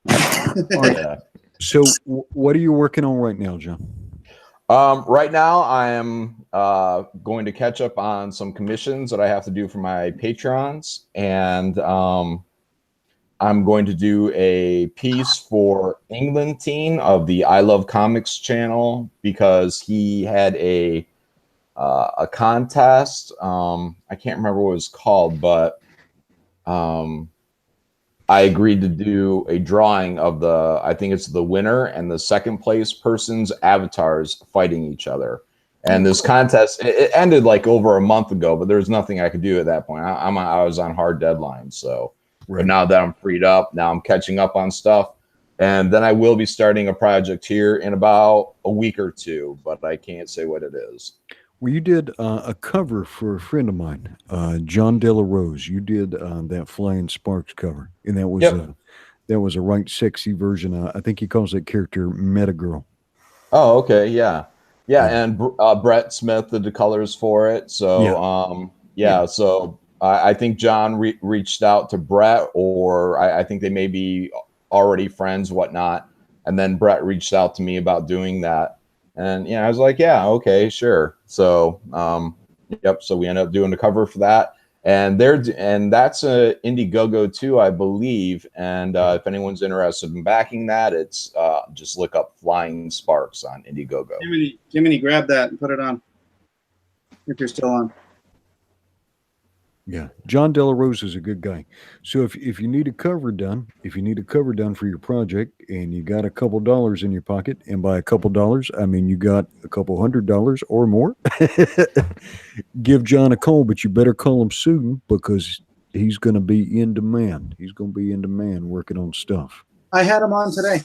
Yeah. So what are you working on right now, John? Right now, I am going to catch up on some commissions that I have to do for my patrons, and I'm going to do a piece for Englandine of the I Love Comics channel because he had a contest. I can't remember what it was called, but I agreed to do a drawing of I think it's the winner and the second place person's avatars fighting each other. And this contest, it ended like over a month ago, but there was nothing I could do at that point. I was on hard deadline. So, But now that I'm freed up, now I'm catching up on stuff. And then I will be starting a project here in about a week or two, but I can't say what it is. Well, you did a cover for a friend of mine, John De La Rose. You did that Flying Sparks cover, and that was a right sexy version. I think he calls that character Meta Girl. Oh, okay, yeah. And Brett Smith did the colors for it. So, so I think John reached out to Brett, or I think they may be already friends, whatnot. And then Brett reached out to me about doing that. And I was like, yeah, okay, sure. So, so we ended up doing the cover for that, and that's a Indiegogo too, I believe. And if anyone's interested in backing that, it's just look up Flying Sparks on Indiegogo. Jiminy, grab that and put it on if you're still on. Yeah, John De La Rose is a good guy. So if you need a cover done, for your project, and you got a couple dollars in your pocket, and by a couple dollars, I mean you got a couple $100 or more, give John a call. But you better call him soon because he's going to be in demand. He's going to be in demand working on stuff. I had him on today.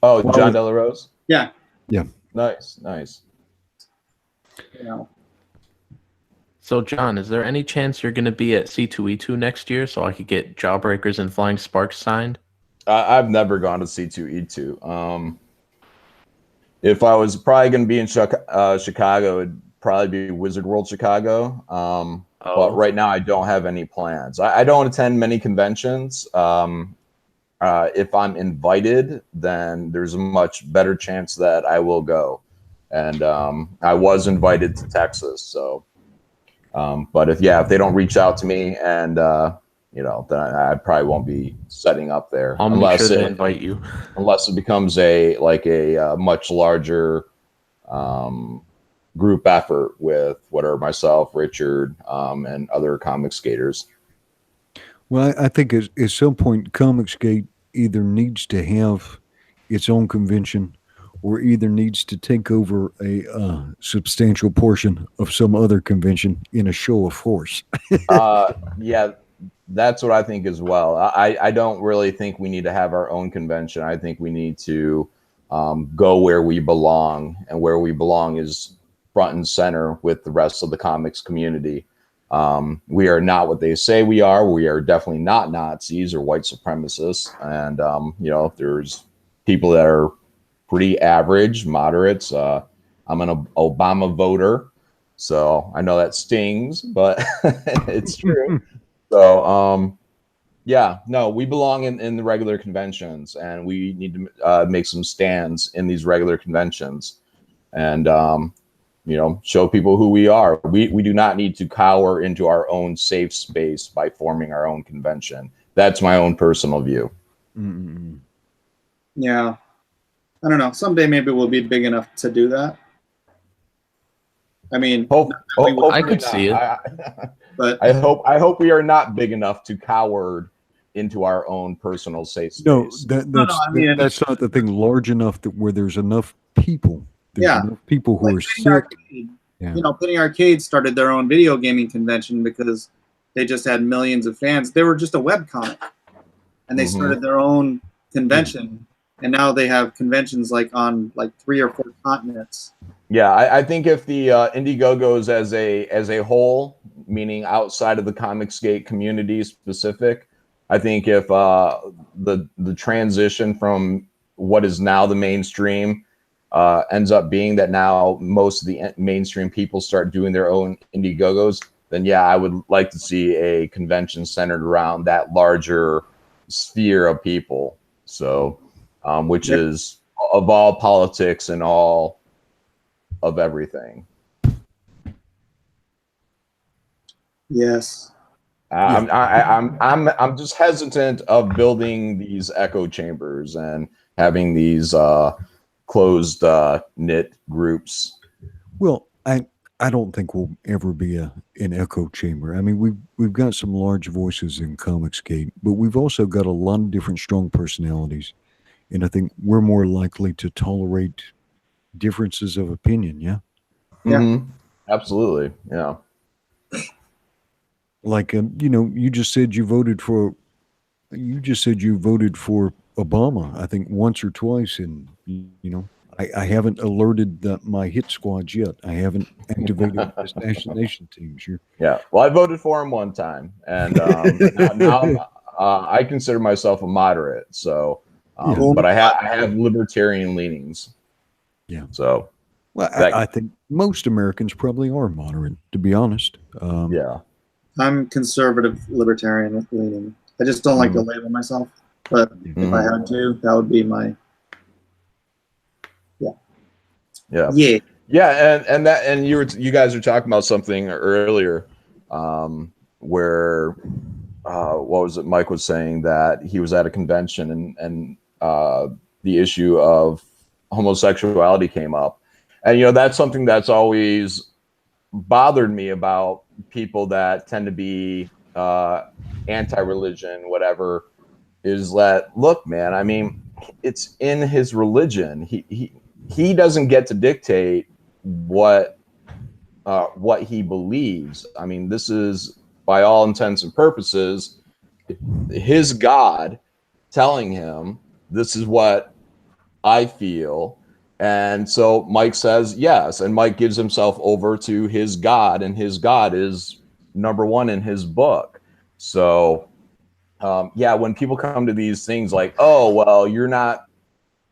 Oh, John De La Rose? Yeah. Nice. So, John, is there any chance you're going to be at C2E2 next year so I could get Jawbreakers and Flying Sparks signed? I've never gone to C2E2. If I was probably going to be in Chicago, it'd probably be Wizard World Chicago. But right now, I don't have any plans. I don't attend many conventions. If I'm invited, then there's a much better chance that I will go. And I was invited to Texas, so... but if they don't reach out to me, and then I probably won't be setting up there. I'll make sure to invite you. Unless it becomes a much larger group effort with myself, Richard, and other comic skaters. Well, I think at some point, Comicsgate either needs to have its own convention, or either needs to take over a substantial portion of some other convention in a show of force. That's what I think as well. I don't really think we need to have our own convention. I think we need to go where we belong, and where we belong is front and center with the rest of the comics community. We are not what they say we are. We are definitely not Nazis or white supremacists. And, there's people that are pretty average, moderates. I'm an Obama voter, so I know that stings, but it's true. So, we belong in the regular conventions, and we need to make some stands in these regular conventions, and show people who we are. We do not need to cower into our own safe space by forming our own convention. That's my own personal view. Mm-hmm. Yeah. I don't know. Someday maybe we'll be big enough to do that. I mean, I could see it. But I hope we are not big enough to cower into our own personal safe space. No, that's not the thing. Large enough where there's enough people. There's enough people who are sick. Penny Arcade started their own video gaming convention because they just had millions of fans. They were just a webcomic, and they started their own convention. And now they have conventions on 3 or 4 continents. Yeah, I think if the Indiegogos as a whole, meaning outside of the Comicsgate community specific, I think if the transition from what is now the mainstream ends up being that now most of the mainstream people start doing their own Indiegogos, then I would like to see a convention centered around that larger sphere of people. So. Which is of all politics and all of everything. Yes. I'm just hesitant of building these echo chambers and having these closed knit groups. Well, I don't think we'll ever be an echo chamber. I mean, we've got some large voices in Comicsgate, but we've also got a lot of different strong personalities, and I think we're more likely to tolerate differences of opinion. Yeah. Yeah. Mm-hmm. Absolutely. Yeah. Like you just said you voted for Obama, I think once or twice, and I haven't alerted my hit squads yet. I haven't activated the assassination teams. Yeah. Well, I voted for him one time, and now I consider myself a moderate. So, but I have libertarian leanings. Yeah. So, well, I think most Americans probably are moderate, to be honest. Yeah. I'm conservative libertarian leaning. I just don't like to label myself, but if I had to, that would be my Yeah. And you guys were talking about something earlier, where what was it? Mike was saying that he was at a convention and the issue of homosexuality came up, and that's something that's always bothered me about people that tend to be anti-religion, whatever, is that, look, man, I mean, it's in his religion. He doesn't get to dictate what he believes. I mean, this is, by all intents and purposes, his God telling him, this is what I feel. And so Mike says yes, and Mike gives himself over to his God, and his God is number one in his book. So when people come to these things like, oh, well, you're not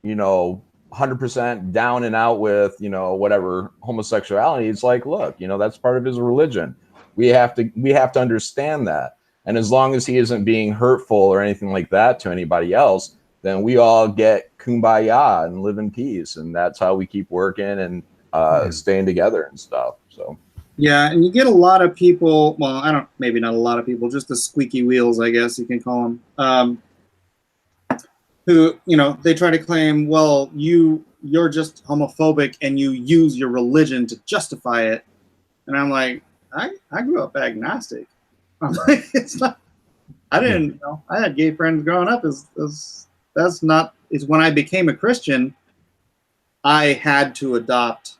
100% down and out with whatever homosexuality, it's like, look, that's part of his religion. We have to understand that, and as long as he isn't being hurtful or anything like that to anybody else, then we all get kumbaya and live in peace, and that's how we keep working and staying together and stuff. So yeah, and you get a lot of people. Well, maybe not a lot of people, just the squeaky wheels, I guess you can call them. Who they try to claim, well, you're just homophobic and you use your religion to justify it, and I'm like, I grew up agnostic. I'm like, it's not. I didn't. I had gay friends growing up. That's not. It's when I became a Christian, I had to adopt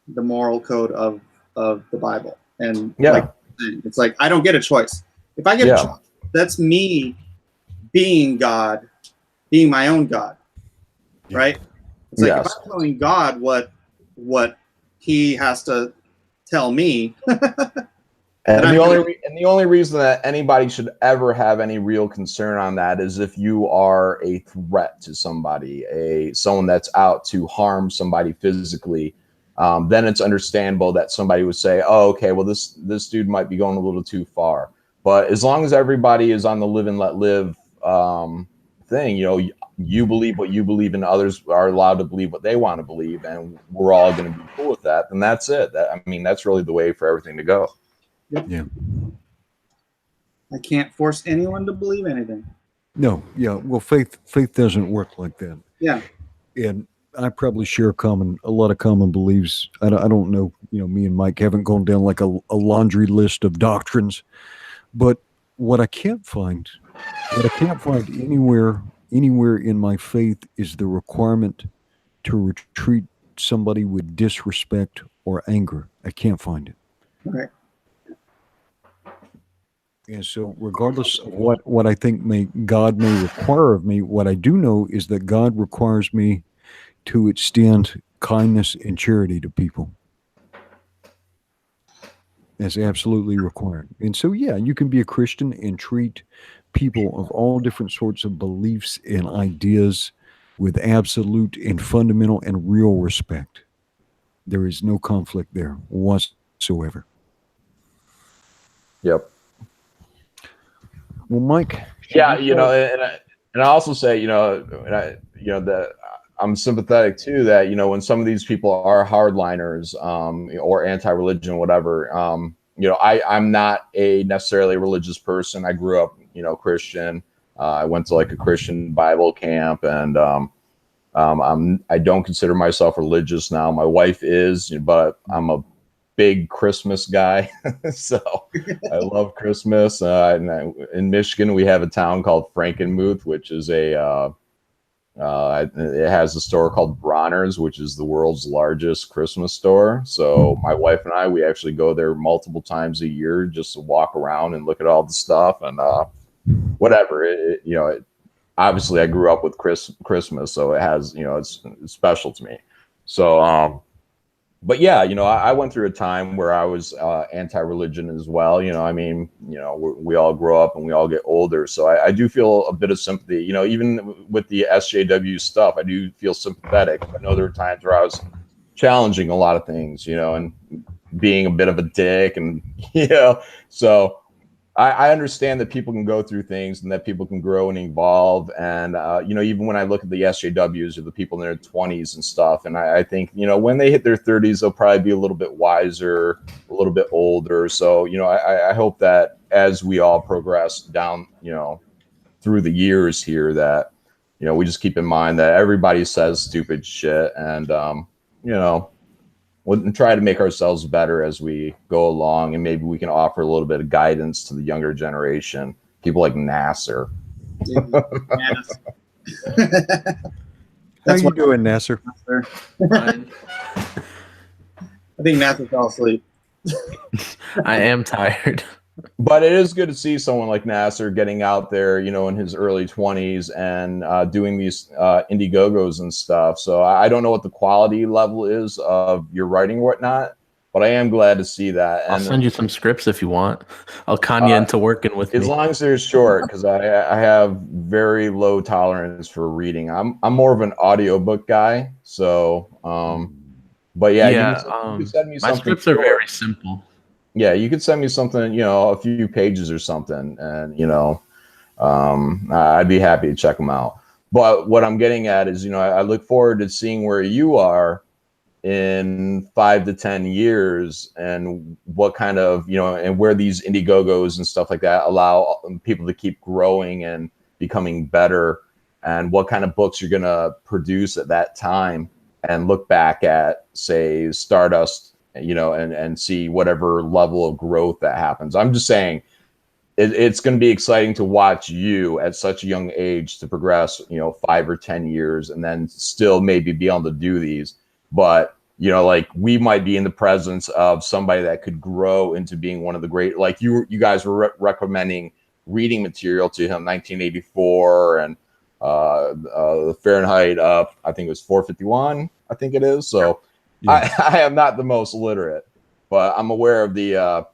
the moral code of the Bible, and it's like I don't get a choice. If I get a choice, that's me being God, being my own God, right? It's like if I'm telling God what He has to tell me. And the only reason that anybody should ever have any real concern on that is if you are a threat to somebody, someone that's out to harm somebody physically. Then it's understandable that somebody would say, "Oh, okay, well this dude might be going a little too far." But as long as everybody is on the live and let live thing, you believe what you believe, and others are allowed to believe what they want to believe, and we're all going to be cool with that. And that's it. That's really the way for everything to go. Yep. Yeah. I can't force anyone to believe anything. No. Yeah. Well, faith doesn't work like that. Yeah. And I probably share a lot of common beliefs. I don't know. Me and Mike haven't gone down like a laundry list of doctrines, but what I can't find anywhere in my faith is the requirement to treat somebody with disrespect or anger. I can't find it. Okay. And so regardless of what I think God may require of me, what I do know is that God requires me to extend kindness and charity to people. That's absolutely required. And so, you can be a Christian and treat people of all different sorts of beliefs and ideas with absolute and fundamental and real respect. There is no conflict there whatsoever. Yep. Well, Mike. Yeah, and I also say, I'm sympathetic too that, you know, when some of these people are hardliners or anti-religion, whatever, you know, I'm not a necessarily religious person. I grew up, you know, Christian. I went to like a Christian Bible camp, and I don't consider myself religious now. My wife is, but I'm a big Christmas guy. So I love Christmas. In Michigan, we have a town called Frankenmuth, which is it has a store called Bronner's, which is the world's largest Christmas store. So my wife and I, we actually go there multiple times a year just to walk around and look at all the stuff and whatever. You know, obviously I grew up with Christmas, so it has, you know, it's special to me. So, but yeah, you know, I went through a time where I was anti-religion as well. You know, I mean, you know, we all grow up and we all get older. So I do feel a bit of sympathy, you know, even with the SJW stuff, I do feel sympathetic. I know there were times where I was challenging a lot of things, you know, and being a bit of a dick and, you know, so I understand that people can go through things and that people can grow and evolve. And, you know, even when I look at the SJWs or the people in their 20s and stuff, and I think, you know, when they hit their 30s, they'll probably be a little bit wiser, a little bit older. So, you know, I hope that as we all progress down, you know, through the years here, that, you know, we just keep in mind that everybody says stupid shit, and, you know, we'll try to make ourselves better as we go along, and maybe we can offer a little bit of guidance to the younger generation, people like Nasser. How you doing, Nasser? Fine. I think Nasser fell asleep. I am tired. But it is good to see someone like Nasser getting out there, you know, in his early 20s and doing these Indiegogos and stuff. So I don't know what the quality level is of your writing or whatnot, but I am glad to see that. And I'll send you some scripts if you want. I'll con you into working with me. as long as they're short, because I have very low tolerance for reading. I'm more of an audiobook guy. So, but yeah, you can send me my something scripts are short. very simple. Yeah, you could send me something, you know, a few pages or something, and, you know, I'd be happy to check them out. But what I'm getting at is, you know, I look forward to seeing where you are in 5 to 10 years, and what kind of, you know, and where these Indiegogos and stuff like that allow people to keep growing and becoming better, and what kind of books you're going to produce at that time, and look back at, say, Stardust, you know, and see whatever level of growth that happens. I'm just saying it's going to be exciting to watch you at such a young age to progress, you know, 5 or 10 years, and then still maybe be able to do these. But, you know, like, we might be in the presence of somebody that could grow into being one of the great, like you guys were recommending reading material to him, 1984 and the Fahrenheit up, I think it was 451, I think it is. So yeah. I am not the most literate, but I'm aware of the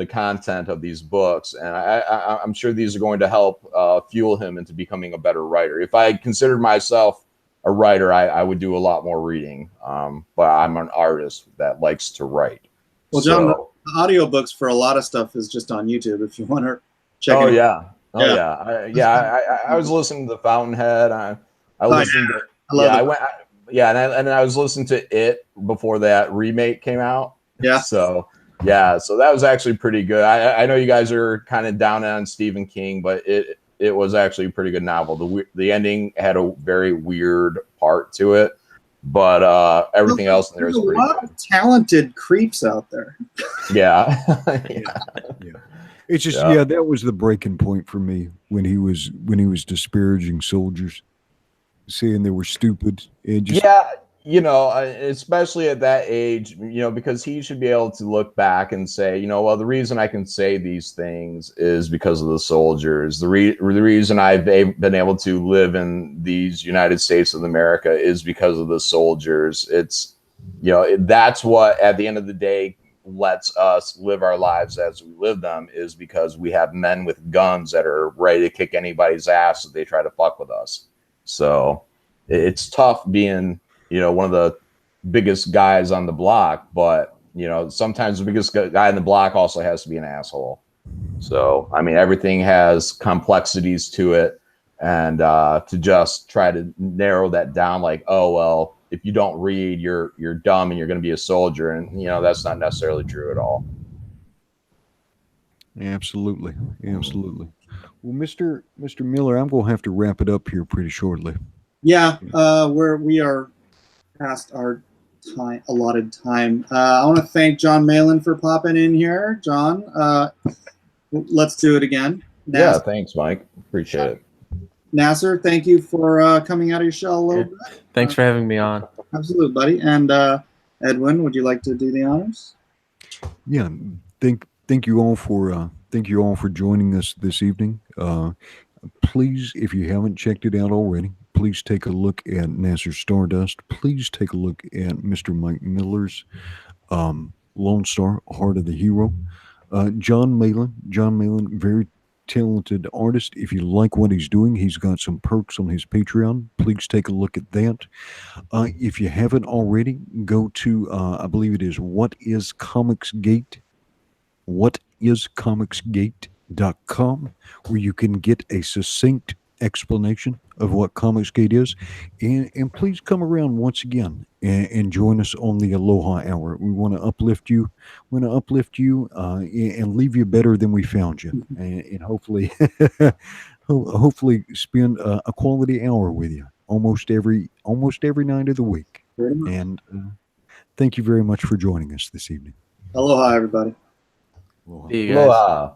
content of these books, and I'm sure these are going to help fuel him into becoming a better writer. If I considered myself a writer, I would do a lot more reading, but I'm an artist that likes to write. Well, John, the audiobooks for a lot of stuff is just on YouTube if you want to check it out. I was listening to The Fountainhead. I listened to, and I was listening to It before that remake came out. Yeah. So that was actually pretty good. I know you guys are kind of down on Stephen King, but it was actually a pretty good novel. The ending had a very weird part to it, but everything else in there is pretty good. There's a lot of talented creeps out there. Yeah. It's just that was the breaking point for me when he was disparaging soldiers, saying they were stupid. And just, you know, especially at that age, you know, because he should be able to look back and say, you know, well, the reason I can say these things is because of the soldiers. The reason I've been able to live in these United States of America is because of the soldiers. It's, you know, that's what at the end of the day lets us live our lives as we live them, is because we have men with guns that are ready to kick anybody's ass if they try to fuck with us. So it's tough being, you know, one of the biggest guys on the block, but, you know, sometimes the biggest guy on the block also has to be an asshole. So, I mean, everything has complexities to it. and to just try to narrow that down, like, oh well, if you don't read, you're dumb and you're going to be a soldier, and that's not necessarily true at all. Absolutely, absolutely. Well, Mr. Miller, I'm going to have to wrap it up here pretty shortly. Yeah, we are past our allotted time. I want to thank John Malin for popping in here. John, let's do it again. Yeah, thanks, Mike. Appreciate it. Nasser, thank you for coming out of your shell a little bit. Thanks for having me on. Absolutely, buddy. And Edwin, would you like to do the honors? Yeah, thank you all for joining us this evening. Please, if you haven't checked it out already, please take a look at Nasser Stardust. Please take a look at Mr. Mike Miller's Lone Star, Heart of the Hero. John Malin, very talented artist. If you like what he's doing, he's got some perks on his Patreon. Please take a look at that. If you haven't already, go to I believe it is whatiscomicsgate.com, where you can get a succinct explanation of what Comicsgate is, and please come around once again and join us on the Aloha Hour. We want to uplift you. And leave you better than we found you, and hopefully hopefully spend a quality hour with you almost every night of the week. And thank you very much for joining us this evening. Aloha, everybody. See you guys. Aloha.